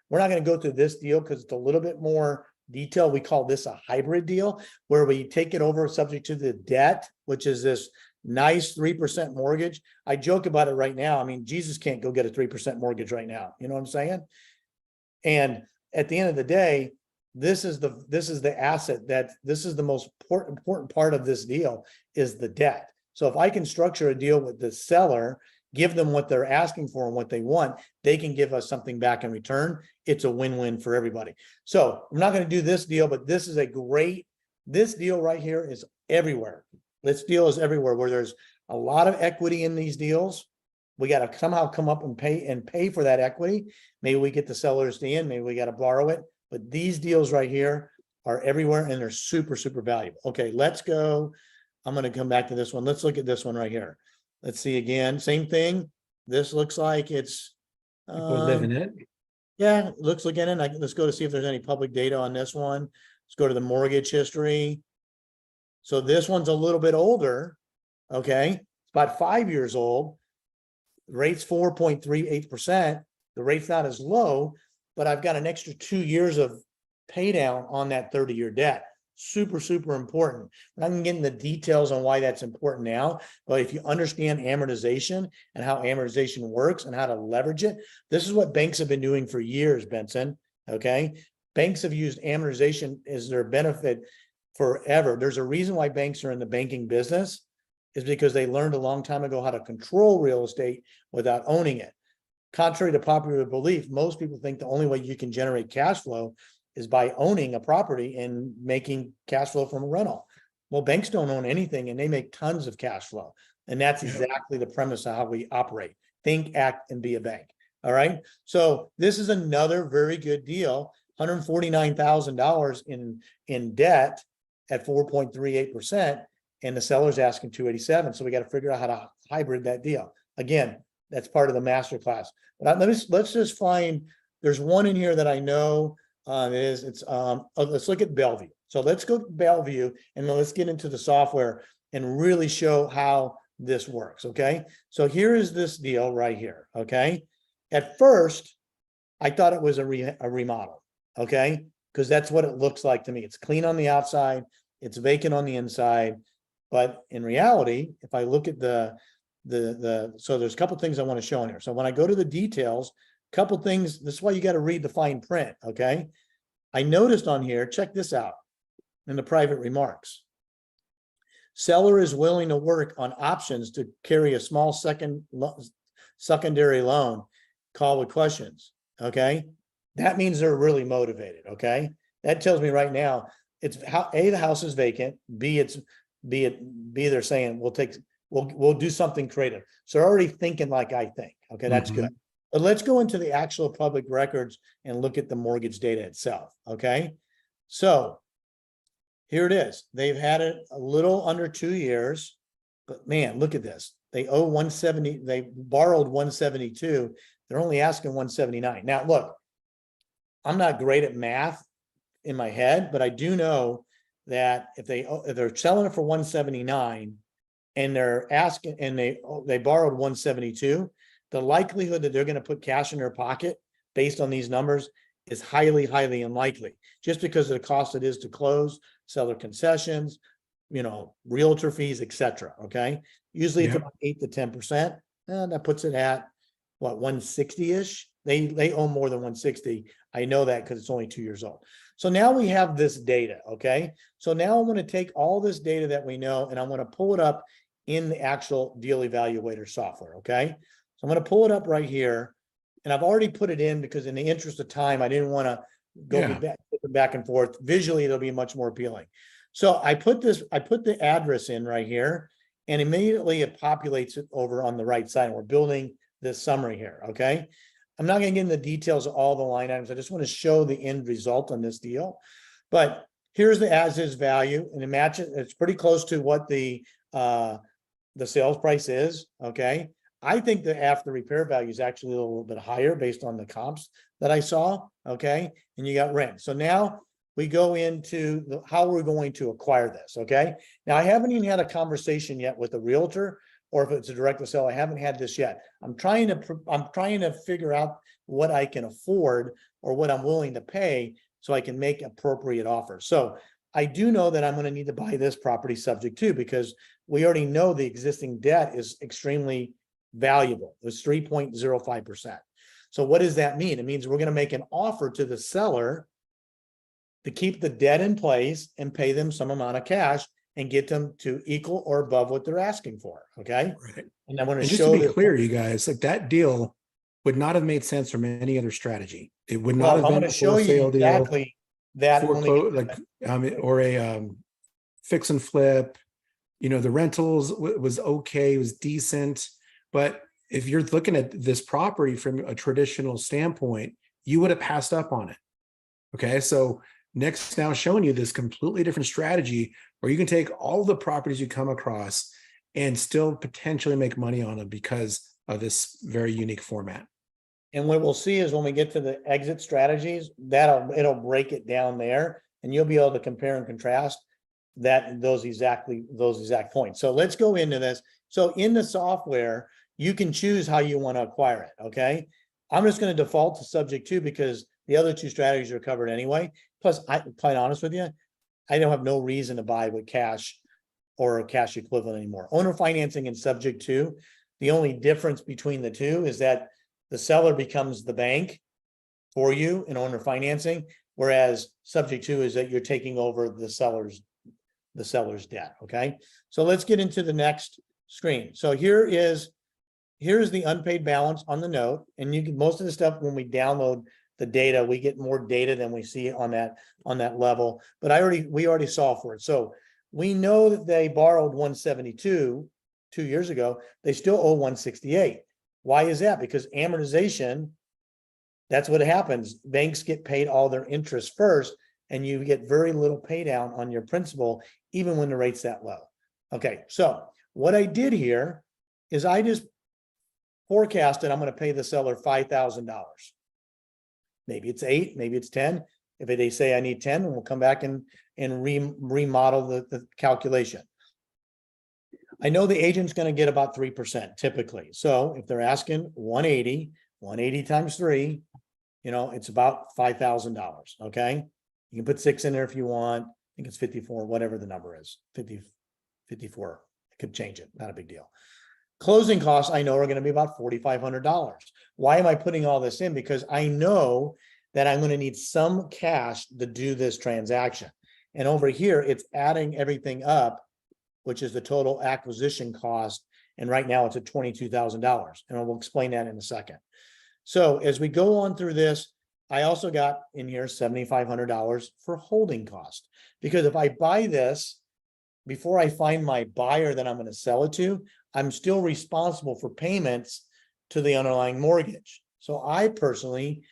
we're not going to go through this deal because it's a little bit more detailed. We call this a hybrid deal, where we take it over subject to the debt, which is this nice 3% mortgage. I joke about it right now. I mean, Jesus can't go get a 3% mortgage right now. You know what I'm saying? And at the end of the day, this is the asset this is the most important part of this deal is the debt. So if I can structure a deal with the seller, give them what they're asking for and what they want, they can give us something back in return. It's a win-win for everybody. So I'm not going to do this deal, but this deal right here is everywhere. This deal is everywhere where there's a lot of equity in these deals. We got to somehow come up and pay for that equity. Maybe we get the sellers to in, maybe we got to borrow it. But these deals right here are everywhere and they're super, super valuable. Okay, let's go. I'm going to come back to this one. Let's look at this one right here. Let's see again. Same thing. This looks like it's People live in it. Yeah, it looks like it. Let's go to see if there's any public data on this one. Let's go to the mortgage history. So this one's a little bit older. Okay, it's about 5 years old. The rate's 4.38%. The rate's not as low, but I've got an extra 2 years of pay down on that 30-year debt. Super, super important. I'm not going to get into the details on why that's important now, but if you understand amortization and how amortization works and how to leverage it, this is what banks have been doing for years, Benson. Okay. Banks have used amortization as their benefit forever. There's a reason why banks are in the banking business, is because they learned a long time ago how to control real estate without owning it. Contrary to popular belief, most people think the only way you can generate cash flow is by owning a property and making cash flow from a rental. Well, banks don't own anything and they make tons of cash flow. And that's exactly the premise of how we operate. Think, act, and be a bank. All right. So this is another very good deal. $149,000 in debt at 4.38%. And the seller's asking 287. So we got to figure out how to hybrid that deal. Again, that's part of the master class. But let's just find, there's one in here that I know let's look at Bellevue. So let's go to Bellevue and then let's get into the software and really show how this works. Okay. So here is this deal right here. Okay. At first, I thought it was a remodel. Okay. Because that's what it looks like to me. It's clean on the outside. It's vacant on the inside. But in reality, if I look at so there's a couple things I want to show in here. So when I go to the details, couple things, this is why you got to read the fine print. Okay. I noticed on here, check this out in the private remarks. Seller is willing to work on options to carry a small secondary loan. Call with questions. Okay. That means they're really motivated. Okay. That tells me right now it's how A, the house is vacant. B, they're saying we'll do something creative. So they're already thinking like I think. Okay, that's good. But let's go into the actual public records and look at the mortgage data itself. Okay. So here it is. They've had it a little under 2 years, but man, look at this. They owe 170. They borrowed 172. They're only asking 179. Now, look, I'm not great at math in my head, but I do know that if they're selling it for 179 and they're asking and they borrowed 172, the likelihood that they're going to put cash in their pocket based on these numbers is highly, highly unlikely, just because of the cost it is to close, seller concessions, realtor fees, etc. Okay. Usually it's about 8 to 10%. And that puts it at what, 160-ish? They own more than 160. I know that because it's only 2 years old. So now we have this data. Okay. So now I'm going to take all this data that we know and I'm going to pull it up in the actual deal evaluator software. Okay. So I'm going to pull it up right here. And I've already put it in because in the interest of time, I didn't want to go back and forth. Visually, it'll be much more appealing. So I put the address in right here, and immediately it populates it over on the right side. We're building this summary here, okay? I'm not going to get into the details of all the line items. I just want to show the end result on this deal. But here's the as-is value, and imagine it's pretty close to what the sales price is, okay? I think the after repair value is actually a little bit higher based on the comps that I saw. Okay. And you got rent. So now we go into how we're going to acquire this. Okay. Now I haven't even had a conversation yet with the realtor, or if it's a direct to sell, I haven't had this yet. I'm trying to figure out what I can afford or what I'm willing to pay so I can make appropriate offers. So I do know that I'm going to need to buy this property subject to, because we already know the existing debt is extremely valuable. It was 3.05%. So what does that mean? It means we're going to make an offer to the seller to keep the debt in place and pay them some amount of cash and get them to equal or above what they're asking for. Okay. Right. And I want to just show to be clear, you guys, like that deal would not have made sense from any other strategy. It would not have been a wholesale deal, that or a fix and flip. The rentals was okay, it was decent. But if you're looking at this property from a traditional standpoint, you would have passed up on it. Okay. So Nick's now showing you this completely different strategy where you can take all the properties you come across and still potentially make money on them because of this very unique format. And what we'll see is when we get to the exit strategies, it'll break it down there, and you'll be able to compare and contrast those exact points. So let's go into this. So in the software, you can choose how you want to acquire it. Okay. I'm just going to default to subject to because the other two strategies are covered anyway. Plus, quite honest with you, I don't have no reason to buy with cash or a cash equivalent anymore. Owner financing and subject to, the only difference between the two is that the seller becomes the bank for you in owner financing, whereas subject to is that you're taking over the seller's debt. Okay. So let's get into the next screen. So here's the unpaid balance on the note. And you can, most of the stuff when we download the data, we get more data than we see on that level. But we already saw for it. So we know that they borrowed 172 2 years ago. They still owe 168. Why is that? Because amortization, that's what happens. Banks get paid all their interest first, and you get very little pay down on your principal, even when the rate's that low. Okay, so what I did here is I just forecasted I'm going to pay the seller $5,000. Maybe it's 8, maybe it's 10. If they say I need 10, then we'll come back and remodel the calculation. I know the agent's going to get about 3% typically. So if they're asking 180 times 3, it's about $5,000. Okay. You can put 6 in there if you want. I think it's 54, whatever the number is, 54. I could change it. Not a big deal. Closing costs, I know, are going to be about $4,500. Why am I putting all this in? Because I know that I'm going to need some cash to do this transaction. And over here, it's adding everything up which is the total acquisition cost. And right now it's at $22,000. And I will explain that in a second. So as we go on through this, I also got in here $7,500 for holding cost. Because if I buy this, before I find my buyer that I'm going to sell it to, I'm still responsible for payments to the underlying mortgage. So I personally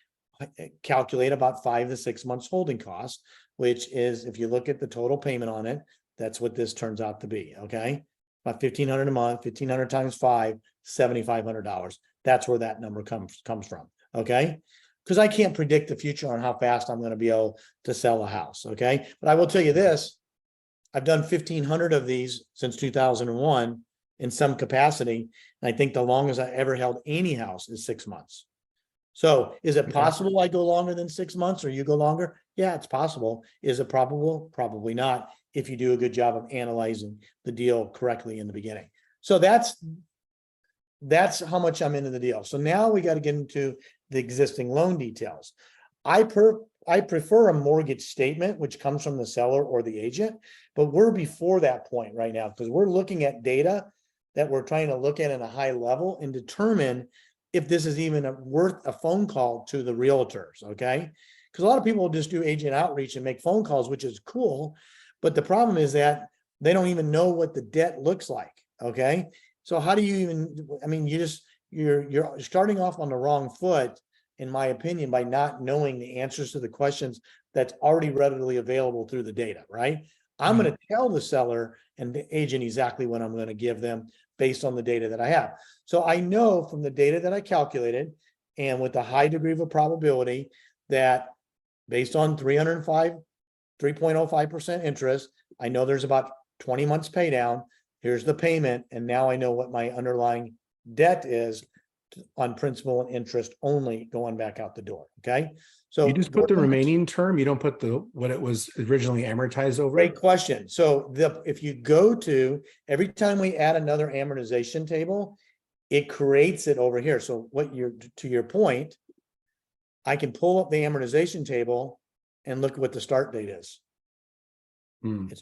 calculate about 5 to 6 months holding cost, which is, if you look at the total payment on it, that's what this turns out to be. Okay. About $1,500 a month, 1,500 times 5, $7,500. That's where that number comes from. Okay. Because I can't predict the future on how fast I'm going to be able to sell a house. Okay. But I will tell you this, I've done 1,500 of these since 2001 in some capacity. And I think the longest I ever held any house is 6 months. So is it possible I go longer than 6 months or you go longer? Yeah, it's possible. Is it probable? Probably not, if you do a good job of analyzing the deal correctly in the beginning. So that's how much I'm into the deal. So now we got to get into the existing loan details. I prefer a mortgage statement, which comes from the seller or the agent, but we're before that point right now because we're looking at data that we're trying to look at a high level and determine if this is even worth a phone call to the realtors. Okay. Because a lot of people just do agent outreach and make phone calls, which is cool. But the problem is that they don't even know what the debt looks like. Okay. So how do you even, I mean, you're starting off on the wrong foot, in my opinion, by not knowing the answers to the questions that's already readily available through the data, right? I'm going to tell the seller and the agent exactly what I'm going to give them based on the data that I have. So I know from the data that I calculated and with a high degree of a probability that based on 3.05% interest, I know there's about 20 months pay down. Here's the payment. And now I know what my underlying debt is on principal and interest only going back out the door. Okay. So you just put the remaining term, you don't put what it was originally amortized over. Great question. So if you go to, every time we add another amortization table, it creates it over here. So to your point, I can pull up the amortization table and look at what the start date is. It's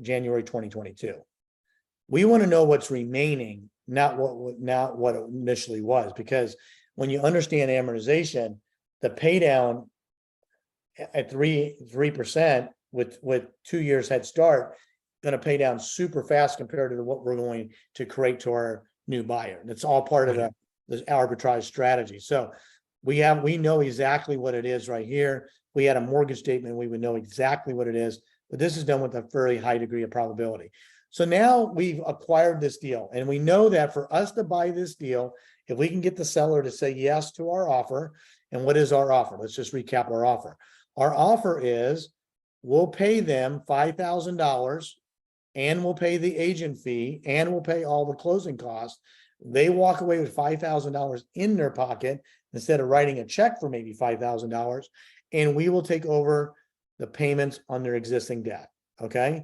January 2022. We want to know what's remaining, not what it initially was, because when you understand amortization, the pay down at 3% with 2 years head start, going to pay down super fast compared to what we're going to create to our new buyer. And it's all part of the arbitrage strategy. So we know exactly what it is right here. We had a mortgage statement, we would know exactly what it is, but this is done with a very high degree of probability. So now we've acquired this deal, and we know that for us to buy this deal, if we can get the seller to say yes to our offer. And what is our offer? Let's just recap our offer. Our offer is we'll pay them $5,000 and we'll pay the agent fee and we'll pay all the closing costs. They walk away with $5,000 in their pocket instead of writing a check for maybe $5,000, and we will take over the payments on their existing debt. Okay.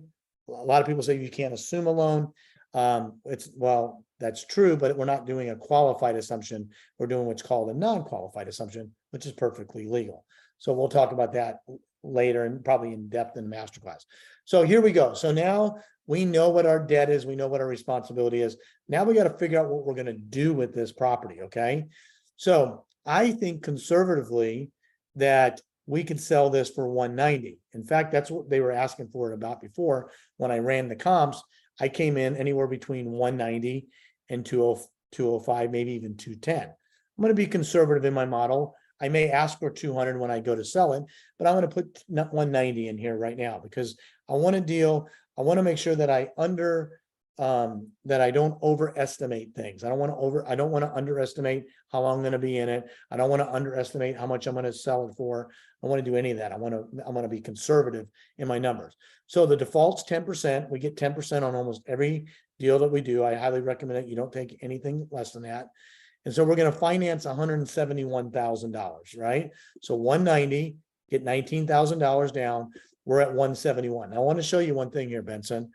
A lot of people say you can't assume a loan. Well, that's true, but we're not doing a qualified assumption. We're doing what's called a non-qualified assumption, which is perfectly legal. So we'll talk about that later and probably in depth in the masterclass. So here we go. So now we know what our debt is. We know what our responsibility is. Now we got to figure out what we're going to do with this property. Okay. So I think conservatively that we could sell this for 190. In fact, that's what they were asking for it about before. When I ran the comps, I came in anywhere between 190 and 205, maybe even 210. I'm going to be conservative in my model. I may ask for 200 when I go to sell it, but I'm going to put 190 in here right now because I want to deal. I want to make sure that I don't overestimate things. I don't want to underestimate how long I'm going to be in it. I don't want to underestimate how much I'm going to sell it for. I want to do any of that. I want to be conservative in my numbers. So the default's 10%. We get 10% on almost every deal that we do. I highly recommend it. You don't take anything less than that. And so we're going to finance $171,000, right? So 190, get $19,000 down. We're at 171. Now, I want to show you one thing here, Benson.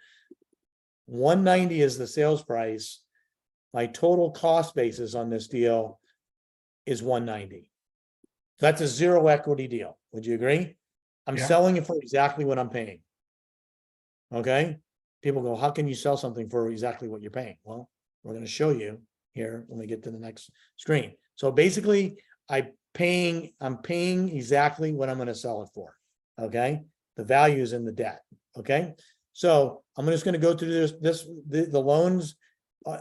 190 is the sales price. My total cost basis on this deal is 190. That's a zero equity deal. Would you agree? I'm selling it for exactly what I'm paying. Okay. people go, how can you sell something for exactly what you're paying? Well, we're going to show you here when we get to the next screen. So basically, I'm paying exactly what I'm going to sell it for. Okay. The value is in the debt. Okay. So I'm just going to go through the loans.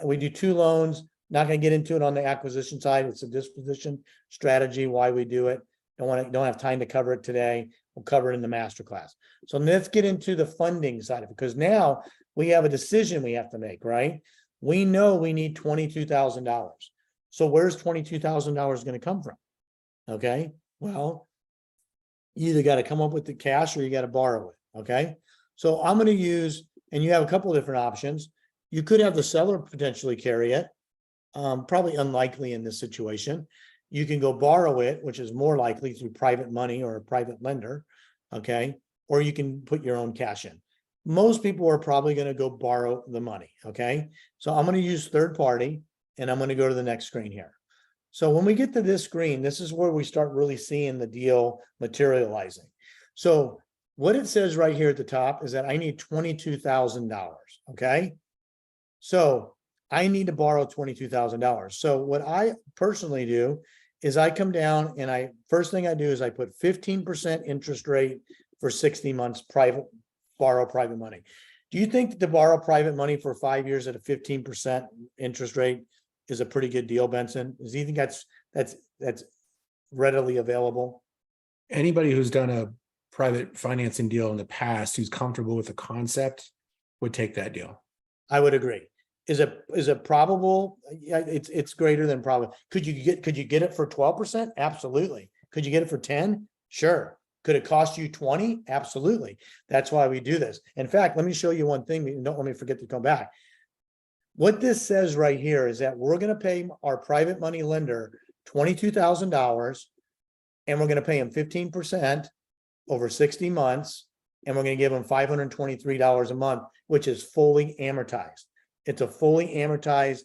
We do 2 loans. Not going to get into it on the acquisition side. It's a disposition strategy, why we do it. Don't have time to cover it today. We'll cover it in the masterclass. So let's get into the funding side of it, because now we have a decision we have to make, right? We know we need $22,000. So where's $22,000 going to come from? Okay. Well, you either got to come up with the cash or you got to borrow it. Okay. So I'm going to use, and you have a couple of different options. You could have the seller potentially carry it. Probably unlikely in this situation. You can go borrow it, which is more likely through private money or a private lender. Okay. Or you can put your own cash in. Most people are probably going to go borrow the money. Okay. So I'm going to use third party, and I'm going to go to the next screen here. So when we get to this screen, this is where we start really seeing the deal materializing. So what it says right here at the top is that I need $22,000. Okay. So I need to borrow $22,000. So what I personally do is I come down and first thing I do is I put 15% interest rate for 60 months, borrow private money. Do you think that to borrow private money for 5 years at a 15% interest rate is a pretty good deal, Benson? Do you think that's readily available? Anybody who's done a private financing deal in the past, who's comfortable with the concept, would take that deal. I would agree. Is it probable? Yeah, it's greater than probable. Could you get it for 12%? Absolutely. Could you get it for 10? Sure. Could it cost you 20? Absolutely. That's why we do this. In fact, let me show you one thing. Don't let me forget to come back. What this says right here is that we're going to pay our private money lender $22,000, and we're going to pay him 15% over 60 months, and we're going to give him $523 a month, which is fully amortized. It's a fully amortized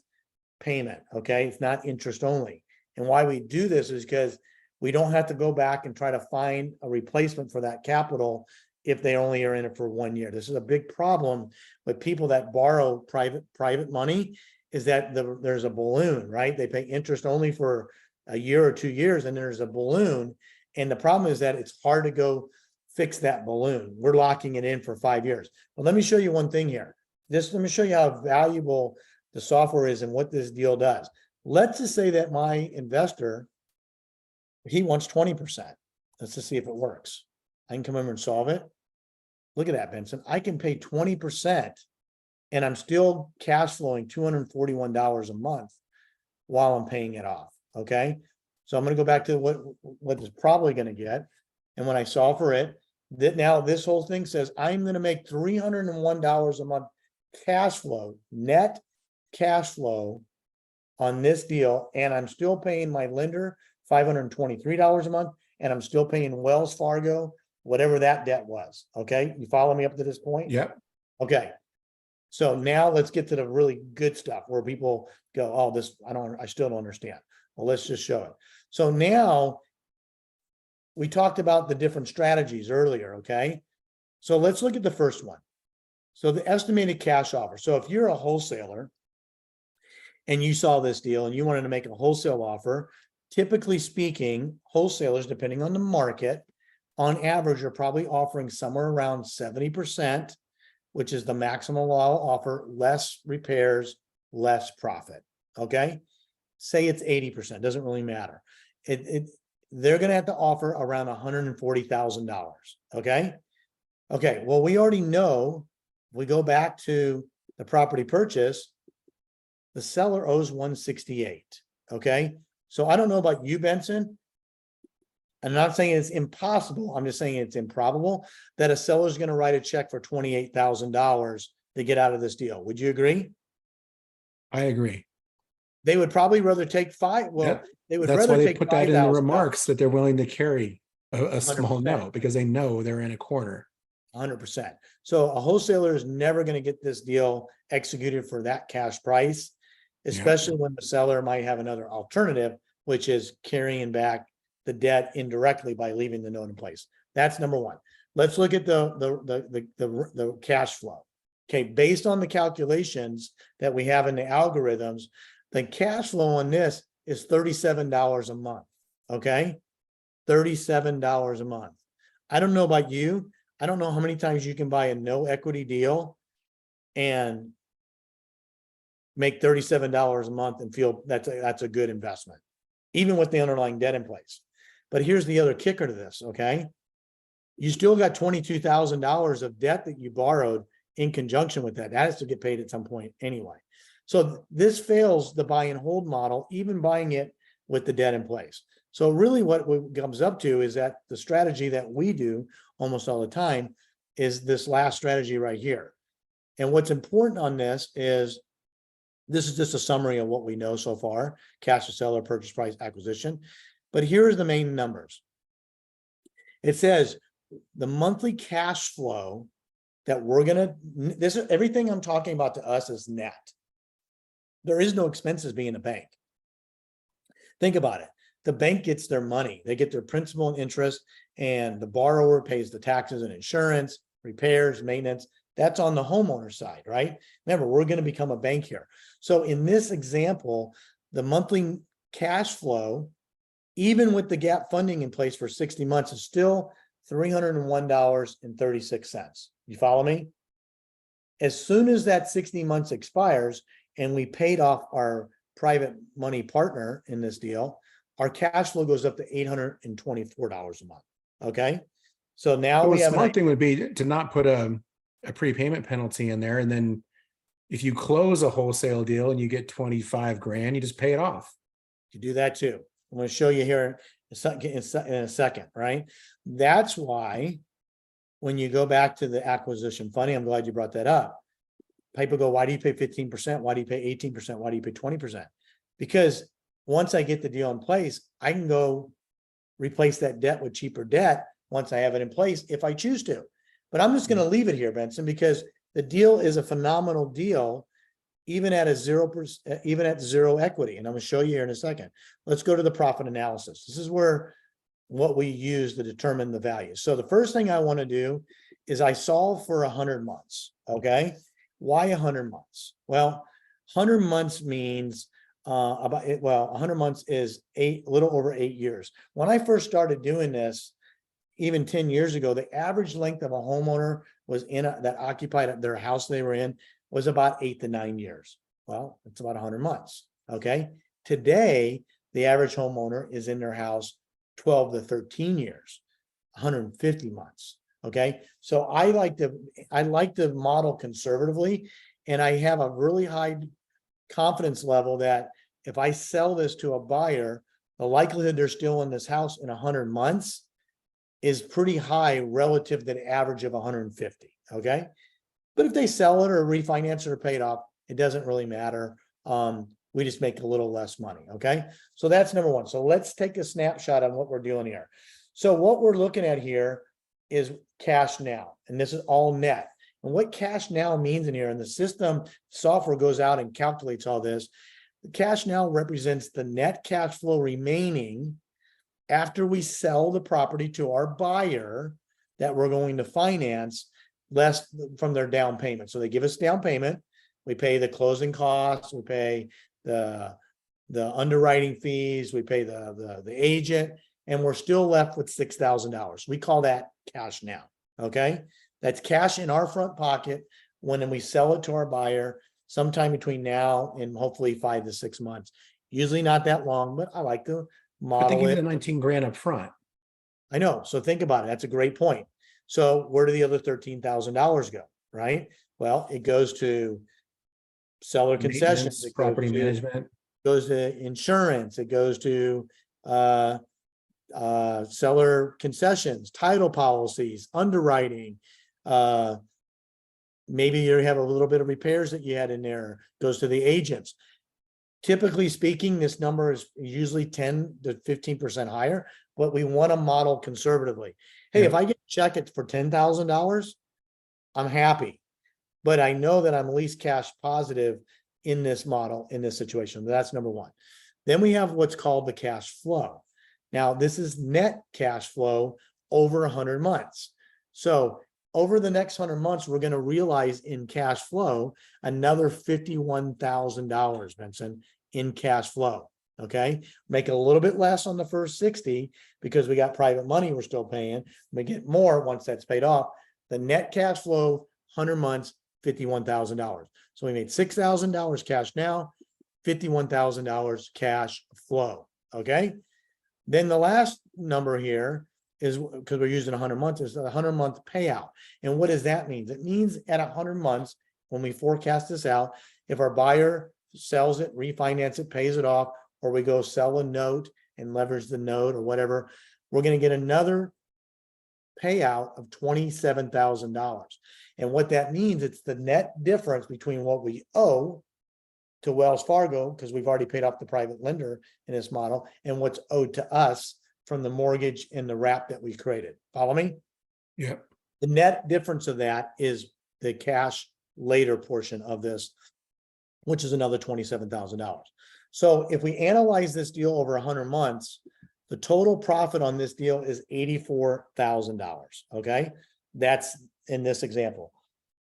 payment. Okay. It's not interest only. And why we do this is because we don't have to go back and try to find a replacement for that capital if they only are in it for 1 year. This is a big problem with people that borrow private money, is that there's a balloon, right? They pay interest only for a year or 2 years, and there's a balloon. And the problem is that it's hard to go fix that balloon. We're locking it in for 5 years. But let me show you one thing here. Let me show you how valuable the software is and what this deal does. Let's just say that my investor, he wants 20%. Let's just see if it works. I can come over and solve it. Look at that, Benson. I can pay 20% and I'm still cash flowing $241 a month while I'm paying it off. Okay. So I'm going to go back to what is probably going to get. And when I solve for it, that now this whole thing says I'm going to make $301 a month cash flow, net cash flow on this deal. And I'm still paying my lender $523 a month. And I'm still paying Wells Fargo, whatever that debt was. Okay. You follow me up to this point? Yep. Okay. So now let's get to the really good stuff where people go, oh, I still don't understand. Well, let's just show it. So now we talked about the different strategies earlier. Okay. So let's look at the first one. So the estimated cash offer. So if you're a wholesaler and you saw this deal and you wanted to make a wholesale offer, typically speaking, wholesalers, depending on the market, on average, are probably offering somewhere around 70%, which is the maximum allowed offer, less repairs, less profit. Okay. Say it's 80%, doesn't really matter. They're going to have to offer around $140,000. Okay. Okay. Well, we already know, we go back to the property purchase, the seller owes 168. Okay. So I don't know about you, Benson. I'm not saying it's impossible. I'm just saying it's improbable that a seller is going to write a check for $28,000 to get out of this deal. Would you agree? I agree. They would probably rather take five. Well, Yep. they would That's rather why they take put that in the $5,000. remarks, that they're willing to carry a small 100%. note because they know they're in a corner. 100%. So a wholesaler is never going to get this deal executed for that cash price, especially when the seller might have another alternative, which is carrying back the debt indirectly by leaving the note in place. That's number one. Let's look at the cash flow. Okay, based on the calculations that we have in the algorithms, the cash flow on this is $37 a month. Okay, $37 a month. I don't know about you. I don't know how many times you can buy a no equity deal and make $37 a month and feel that's a good investment, even with the underlying debt in place. But here's the other kicker to this, okay? You still got $22,000 of debt that you borrowed in conjunction with that. That has to get paid at some point anyway. So this fails the buy and hold model, even buying it with the debt in place. So really what it comes up to is that the strategy that we do almost all the time is this last strategy right here. And what's important on this is just a summary of what we know so far: cash to seller, purchase price, acquisition. But here's the main numbers. It says the monthly cash flow that we're gonna, this is everything I'm talking about to us is net. There is no expenses being a bank. Think about it. The bank gets their money. They get their principal and interest, and the borrower pays the taxes and insurance, repairs, maintenance. That's on the homeowner side, right? Remember, we're going to become a bank here. So in this example, the monthly cash flow, even with the gap funding in place for 60 months, is still $301.36. You follow me? As soon as that 60 months expires and we paid off our private money partner in this deal, our cash flow goes up to $824 a month. Okay. So now we a have smart thing would be to not put a prepayment penalty in there. And then if you close a wholesale deal and you get 25 grand, you just pay it off. You do that too. I'm going to show you here in a second, right? That's why when you go back to the acquisition funding, I'm glad you brought that up. People go, why do you pay 15%? Why do you pay 18%? Why do you pay 20%? Because once I get the deal in place, I can go replace that debt with cheaper debt once I have it in place if I choose to. But I'm just going to leave it here, Benson, because the deal is a phenomenal deal, even at 0%, even at zero equity. And I'm going to show you here in a second. Let's go to the profit analysis. This is where what we use to determine the value. So the first thing I want to do is I solve for 100 months. Okay. Why 100 months? Well, 100 months means 100 months is a little over 8 years. When I first started doing this, even 10 years ago, the average length of a homeowner was that occupied their house they were in was about 8 to 9 years. Well, it's about 100 months. Okay. Today, the average homeowner is in their house 12 to 13 years, 150 months. Okay. So I like to model conservatively, and I have a really high confidence level that if I sell this to a buyer, the likelihood they're still in this house in 100 months is pretty high relative to the average of 150. Okay. But if they sell it or refinance it or pay it off, it doesn't really matter. We just make a little less money. Okay. So that's number one. So let's take a snapshot on what we're doing here. So what we're looking at here is cash now, and this is all net. And what cash now means in here, and the system software goes out and calculates all this. The cash now represents the net cash flow remaining after we sell the property to our buyer that we're going to finance, less from their down payment. So they give us down payment. We pay the closing costs. We pay the underwriting fees. We pay the agent, and we're still left with $6,000. We call that cash now. Okay. That's cash in our front pocket when we sell it to our buyer sometime between now and hopefully 5 to 6 months. Usually not that long, but I like to model But they give it. you the 19 grand up front. I know. So think about it. That's a great point. So where do the other $13,000 go? Right. Well, it goes to seller concessions. Maintenance, property management. Goes to insurance. It goes to seller concessions, title policies, underwriting. Maybe you have a little bit of repairs that you had in there, goes to the agents. Typically speaking, this number is usually 10 to 15% higher, but we want to model conservatively. Hey, Yeah. if I get a check it for $10,000, I'm happy, but I know that I'm at least cash positive in this model, in this situation. That's number one. Then we have what's called the cash flow. Now, this is net cash flow over 100 months. So over the next 100 months, we're going to realize in cash flow another $51,000, Vincent, in cash flow. Okay. Make it a little bit less on the first 60 because we got private money we're still paying. We get more once that's paid off. The net cash flow, 100 months, $51,000. So we made $6,000 cash now, $51,000 cash flow. Okay. Then the last number here is, because we're using 100 months, is the 100-month payout. And what does that mean? It means at 100 months, when we forecast this out, if our buyer sells it, refinance it, pays it off, or we go sell a note and leverage the note or whatever, we're going to get another payout of $27,000. And what that means, it's the net difference between what we owe to Wells Fargo, because we've already paid off the private lender in this model, and what's owed to us from the mortgage and the wrap that we created. Follow me? Yeah. The net difference of that is the cash later portion of this, which is another $27,000. So if we analyze this deal over 100 months, the total profit on this deal is $84,000. Okay. That's in this example.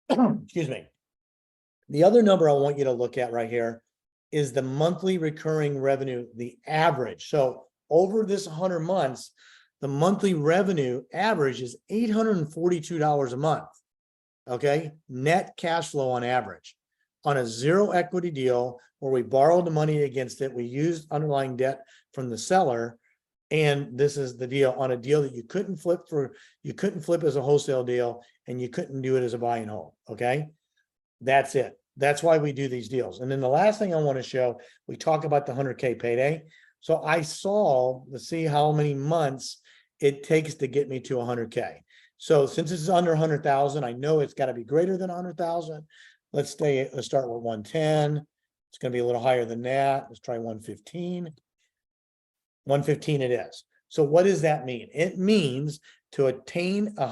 Excuse me. The other number I want you to look at right here is the monthly recurring revenue, the average. So over this 100 months, the monthly revenue average is $842 a month. Okay. Net cash flow on average on a zero equity deal where we borrowed the money against it. We used underlying debt from the seller. And this is the deal on a deal that you couldn't flip as a wholesale deal, and you couldn't do it as a buy and hold. Okay. That's it. That's why we do these deals. And then the last thing I want to show, we talk about the 100K payday. So I solve to see how many months it takes to get me to 100K. So since this is under 100,000, I know it's got to be greater than 100,000. Let's start with 110. It's going to be a little higher than that. Let's try 115. 115 it is. So what does that mean? It means to attain to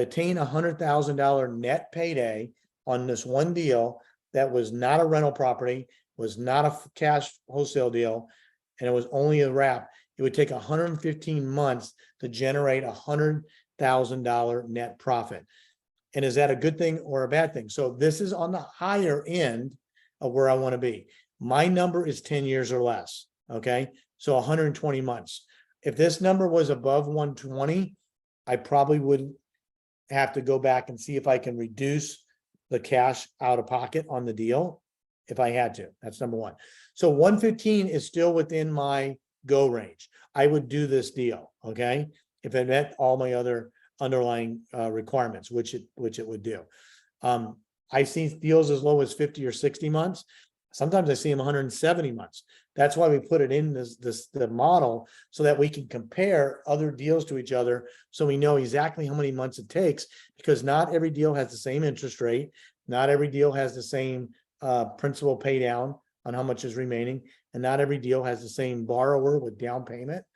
attain $100,000 net payday on this one deal that was not a rental property, was not a cash wholesale deal, and it was only a wrap. It would take 115 months to generate $100,000 net profit. And is that a good thing or a bad thing? So this is on the higher end of where I want to be. My number is 10 years or less. Okay. So 120 months. If this number was above 120, I probably would have to go back and see if I can reduce the cash out of pocket on the deal if I had to. That's number one. So 115 is still within my go range. I would do this deal. Okay. If it met all my other underlying requirements, which it would do. I see deals as low as 50 or 60 months. Sometimes I see them 170 months. That's why we put it in the model so that we can compare other deals to each other. So we know exactly how many months it takes, because not every deal has the same interest rate. Not every deal has the same principal pay down on how much is remaining. And not every deal has the same borrower with down payment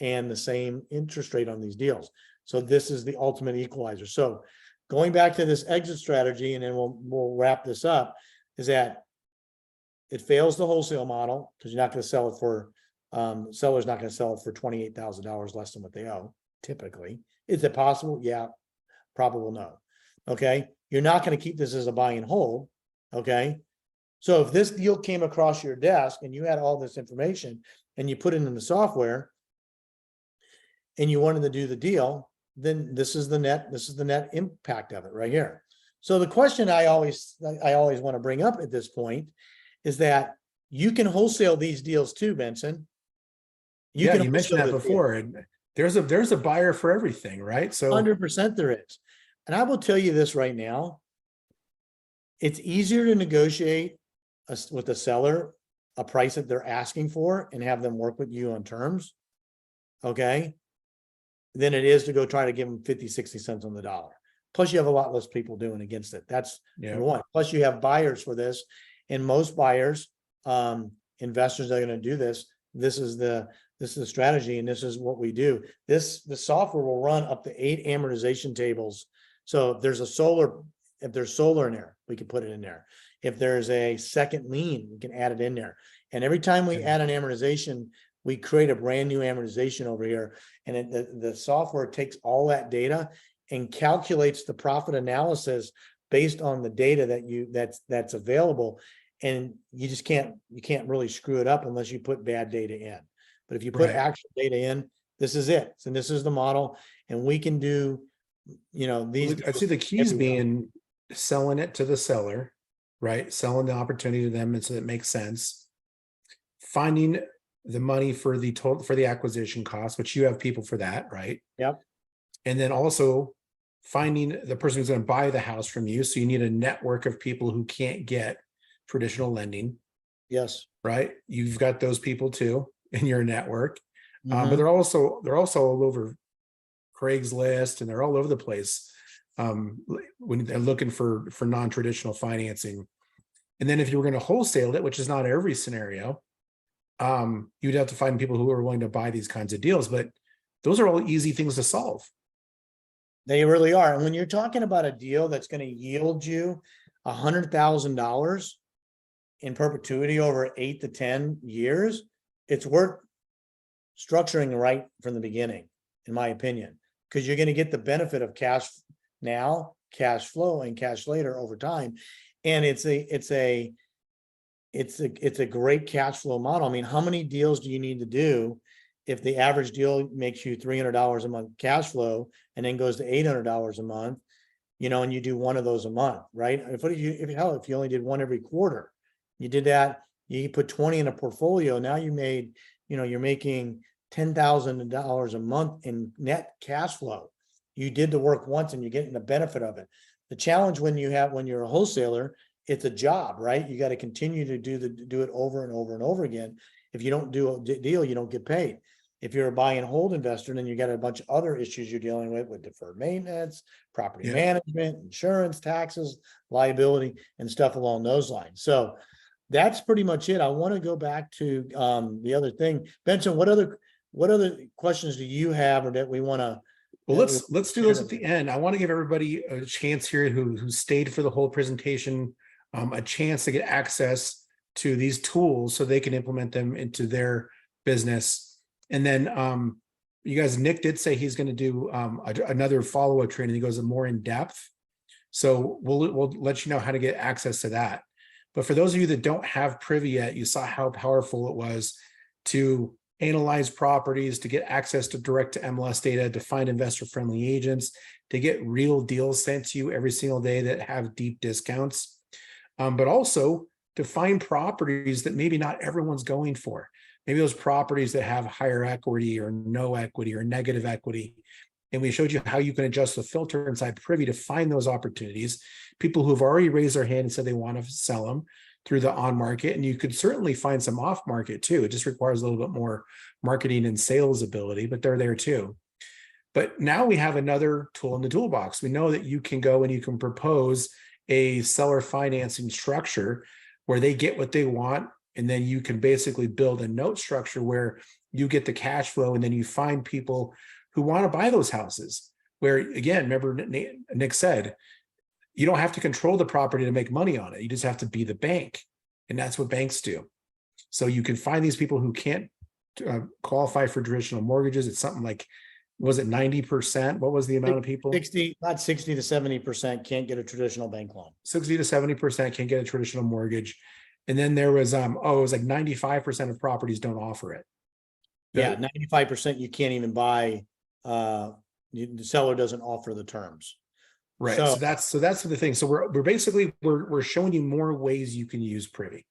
and the same interest rate on these deals. So this is the ultimate equalizer. So going back to this exit strategy, and then we'll wrap this up, is that it fails the wholesale model because you're not going to sell it for, seller's not going to sell it for $28,000 less than what they owe, typically. Is it possible? Yeah, probable no. Okay. You're not going to keep this as a buy and hold. Okay. So if this deal came across your desk and you had all this information and you put it in the software and you wanted to do the deal, then this is the net impact of it right here. So the question I always want to bring up at this point is that you can wholesale these deals too, Benson. You mentioned that before. And there's a buyer for everything, right? So 100% there is. And I will tell you this right now. It's easier to negotiate with the seller a price that they're asking for and have them work with you on terms, okay, than it is to go try to give them 50, 60 cents on the dollar. Plus you have a lot less people doing against it. That's number one. Plus you have buyers for this. And most buyers, investors are going to do this. This is the strategy, and this is what we do. The software will run up to 8 amortization tables. So if there's solar in there, we can put it in there. If there's a second lien, we can add it in there. And every time we add an amortization we create a brand new amortization over here. And the software takes all that data and calculates the profit analysis based on the data that's available. And you just can't really screw it up unless you put bad data in. But if you put Right. actual data in, this is it. And this is the model. And we can do, these. I see the keys being selling it to the seller, right? Selling the opportunity to them, and so it makes sense. Finding the money for the acquisition cost, which you have people for that, right? Yep. And then also finding the person who's going to buy the house from you. So you need a network of people who can't get traditional lending. Yes. Right. You've got those people too in your network. But Mhm. they're also all over Craigslist, and they're all over the place when they're looking for non-traditional financing. And then if you were going to wholesale it, which is not every scenario, you'd have to find people who are willing to buy these kinds of deals. But those are all easy things to solve. They really are. And when you're talking about a deal that's going to yield you $100,000 in perpetuity over 8 to 10 years, it's worth structuring right from the beginning, in my opinion, because you're going to get the benefit of cash now, cash flow, and cash later over time. And it's a great cash flow model. I mean, how many deals do you need to do if the average deal makes you $300 a month cash flow and then goes to $800 a month, and you do one of those a month, right? If you only did one every quarter, you did that, you put 20 in a portfolio. Now you're making $10,000 a month in net cash flow. You did the work once and you're getting the benefit of it. The challenge when you're a wholesaler, it's a job, right? You got to continue to do it over and over and over again. If you don't do a deal, you don't get paid. If you're a buy and hold investor, then you got a bunch of other issues you're dealing with deferred maintenance, property management, insurance, taxes, liability, and stuff along those lines. So that's pretty much it. I want to go back to the other thing. Benson, what other questions do you have, or that we want to? Well, let's do those at the end. I want to give everybody a chance here who stayed for the whole presentation, a chance to get access to these tools so they can implement them into their business. And then you guys, Nick did say he's going to do another follow-up training. He goes more in depth. So we'll let you know how to get access to that. But for those of you that don't have Privy yet, you saw how powerful it was to analyze properties, to get access to direct to MLS data, to find investor-friendly agents, to get real deals sent to you every single day that have deep discounts, but also to find properties that maybe not everyone's going for. Maybe those properties that have higher equity or no equity or negative equity. And we showed you how you can adjust the filter inside Privy to find those opportunities, people who've already raised their hand and said they want to sell them through the on market. And you could certainly find some off market too. It just requires a little bit more marketing and sales ability, but they're there too. But now we have another tool in the toolbox. We know that you can go and you can propose a seller financing structure where they get what they want. And then you can basically build a note structure where you get the cash flow, and then you find people who want to buy those houses. Where, again, remember Nick said, you don't have to control the property to make money on it. You just have to be the bank. And that's what banks do. So you can find these people who can't qualify for traditional mortgages. It's something like, was it 90%? What was the amount of people? 60 to 70% can't get a traditional bank loan. 60 to 70% can't get a traditional mortgage. And then there was, it was like 95% of properties don't offer it. Yeah, 95% you can't even buy. The seller doesn't offer the terms. Right. So that's the thing. So we're basically showing you more ways you can use Privy,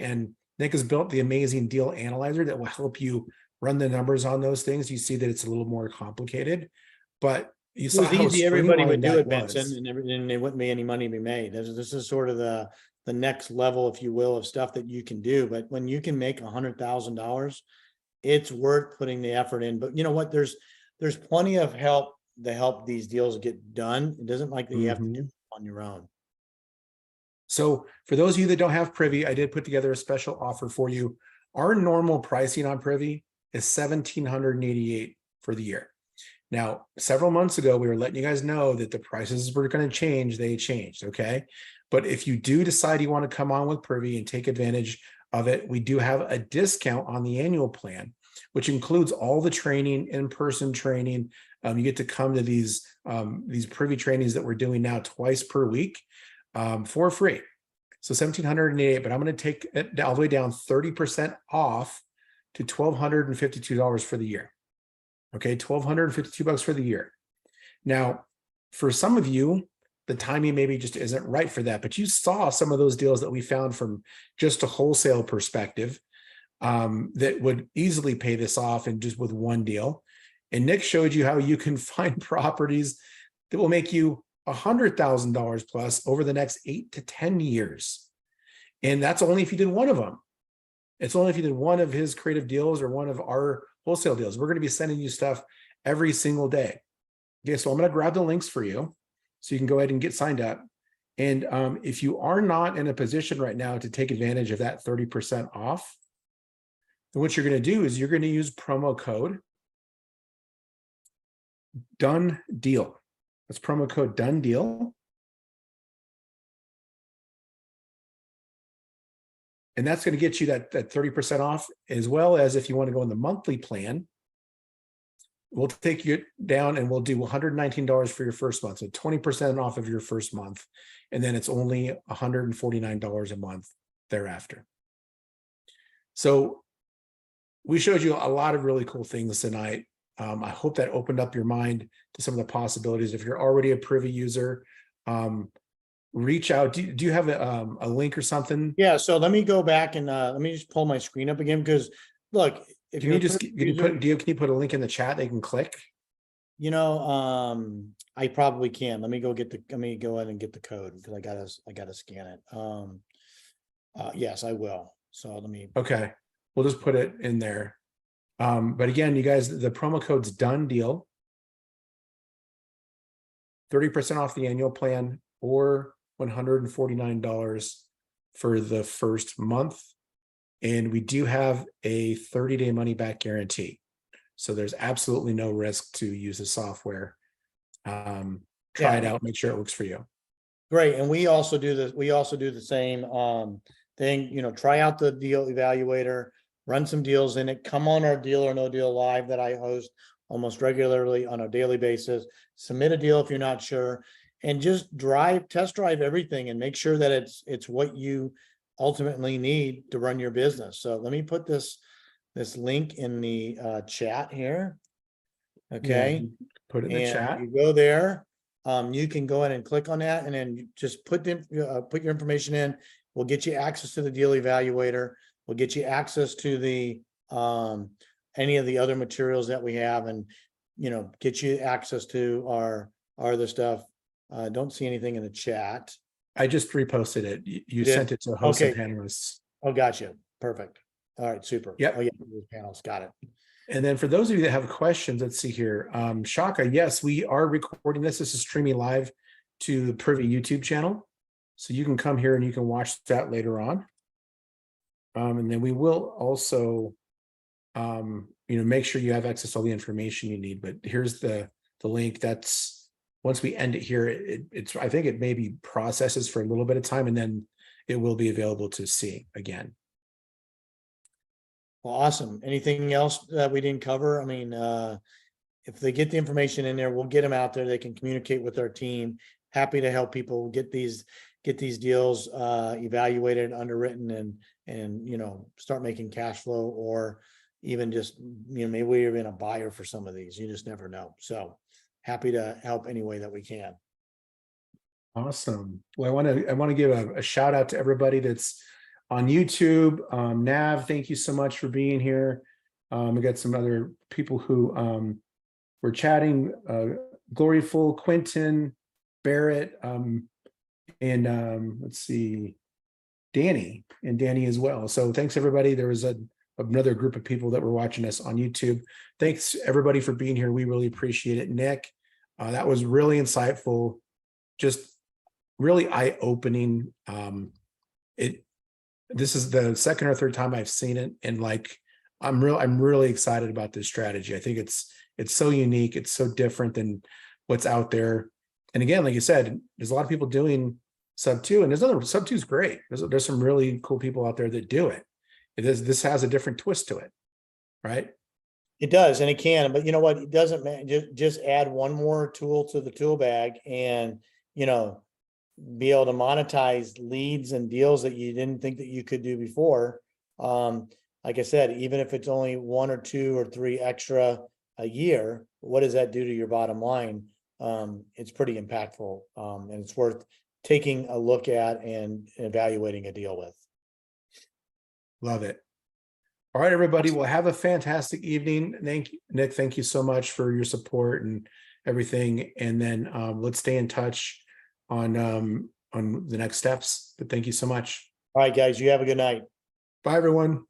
and Nick has built the amazing deal analyzer that will help you run the numbers on those things. You see that it's a little more complicated, but you saw how easy. Everybody would do it, was. Benson, and there wouldn't be any money to be made. This is sort of the next level, if you will, of stuff that you can do. But when you can make $100,000, it's worth putting the effort in. But you know what? There's plenty of help to help these deals get done. It doesn't like that you have to do it on your own. So for those of you that don't have Privy, I did put together a special offer for you. Our normal pricing on Privy is $1,788 for the year. Now, several months ago, we were letting you guys know that the prices were going to change. They changed, okay? But if you do decide you want to come on with Privy and take advantage of it, we do have a discount on the annual plan, which includes all the training, in-person training. You get to come to these Privy trainings that we're doing now twice per week for free. So $1,788, but I'm going to take it all the way down 30% off to $1,252 for the year. Okay, $1,252 for the year. Now, for some of you, the timing maybe just isn't right for that, but you saw some of those deals that we found from just a wholesale perspective that would easily pay this off and just with one deal. And Nick showed you how you can find properties that will make you $100,000 plus over the next 8 to 10 years. And that's only if you did one of them. It's only if you did one of his creative deals or one of our wholesale deals. We're going to be sending you stuff every single day. Okay, so I'm going to grab the links for you so you can go ahead and get signed up. And if you are not in a position right now to take advantage of that 30% off, then what you're going to do is you're going to use promo code Done Deal. That's promo code Done Deal. And that's going to get you that 30% off, as well as if you want to go in the monthly plan, we'll take you down and we'll do $119 for your first month. So 20% off of your first month. And then it's only $149 a month thereafter. So we showed you a lot of really cool things tonight. I hope that opened up your mind to some of the possibilities. If you're already a Privy user, reach out. Do you have a link or something? Yeah. So let me go back and let me just pull my screen up again, because look, if can you put a link in the chat they can click? I probably can. Let me go ahead and get the code, because I gotta scan it. Yes, I will. So let me. Okay. We'll just put it in there. But again, you guys, the promo code's Done Deal. 30% off the annual plan, or $149 for the first month. And we do have a 30-day money back guarantee. So there's absolutely no risk to use the software. Try it out, make sure it works for you. Great. And we also do this. We also do the same thing, try out the deal evaluator, run some deals in it, come on our Deal or No Deal Live that I host almost regularly on a daily basis, submit a deal if you're not sure, and just test drive everything and make sure that it's what you ultimately need to run your business. So let me put this link in the chat here. Okay. Yeah, put it in the chat. You go there. You can go ahead and click on that, and then you just put your information in. We'll get you access to the deal evaluator. We'll get you access to the any of the other materials that we have, and get you access to our other stuff. Don't see anything in the chat. I just reposted it. You sent it to hosts and panelists. Oh, gotcha. Perfect. All right, super. Yep. Oh yeah, panels. Got it. And then for those of you that have questions, let's see here. Shaka, yes, we are recording this. This is streaming live to the Privy YouTube channel. So you can come here and you can watch that later on. And then we will also, make sure you have access to all the information you need. But here's the link. That's, once we end it here, it's I think it maybe processes for a little bit of time, and then it will be available to see again. Well, awesome. Anything else that we didn't cover? I mean, if they get the information in there, we'll get them out there. They can communicate with our team. Happy to help people get these deals evaluated, underwritten, and start making cash flow, or even just maybe we're even a buyer for some of these. You just never know. So happy to help any way that we can. Awesome. Well, I want to give a shout out to everybody that's on YouTube. Nav, thank you so much for being here. We got some other people who were chatting. Gloryful, Quentin, Barrett, and let's see, Danny as well. So thanks everybody. There was another group of people that were watching us on YouTube. Thanks everybody for being here. We really appreciate it. Nick, that was really insightful, just really eye-opening. This is the second or third time I've seen it, and I'm really excited about this strategy. I think it's so unique, it's so different than what's out there. And again, like you said, there's a lot of people doing sub 2, and sub 2 is great. There's some really cool people out there that do it. This has a different twist to it, right? It does, and it can, but you know what? It doesn't matter. Just add one more tool to the tool bag and, you know, be able to monetize leads and deals that you didn't think that you could do before. Like I said, even if it's only 1 or 2 or 3 extra a year, what does that do to your bottom line? It's pretty impactful, and it's worth taking a look at and evaluating a deal with. Love it. All right, everybody. Well, have a fantastic evening. Thank you, Nick. Thank you so much for your support and everything. And then let's stay in touch on the next steps. But thank you so much. All right, guys, you have a good night. Bye, everyone.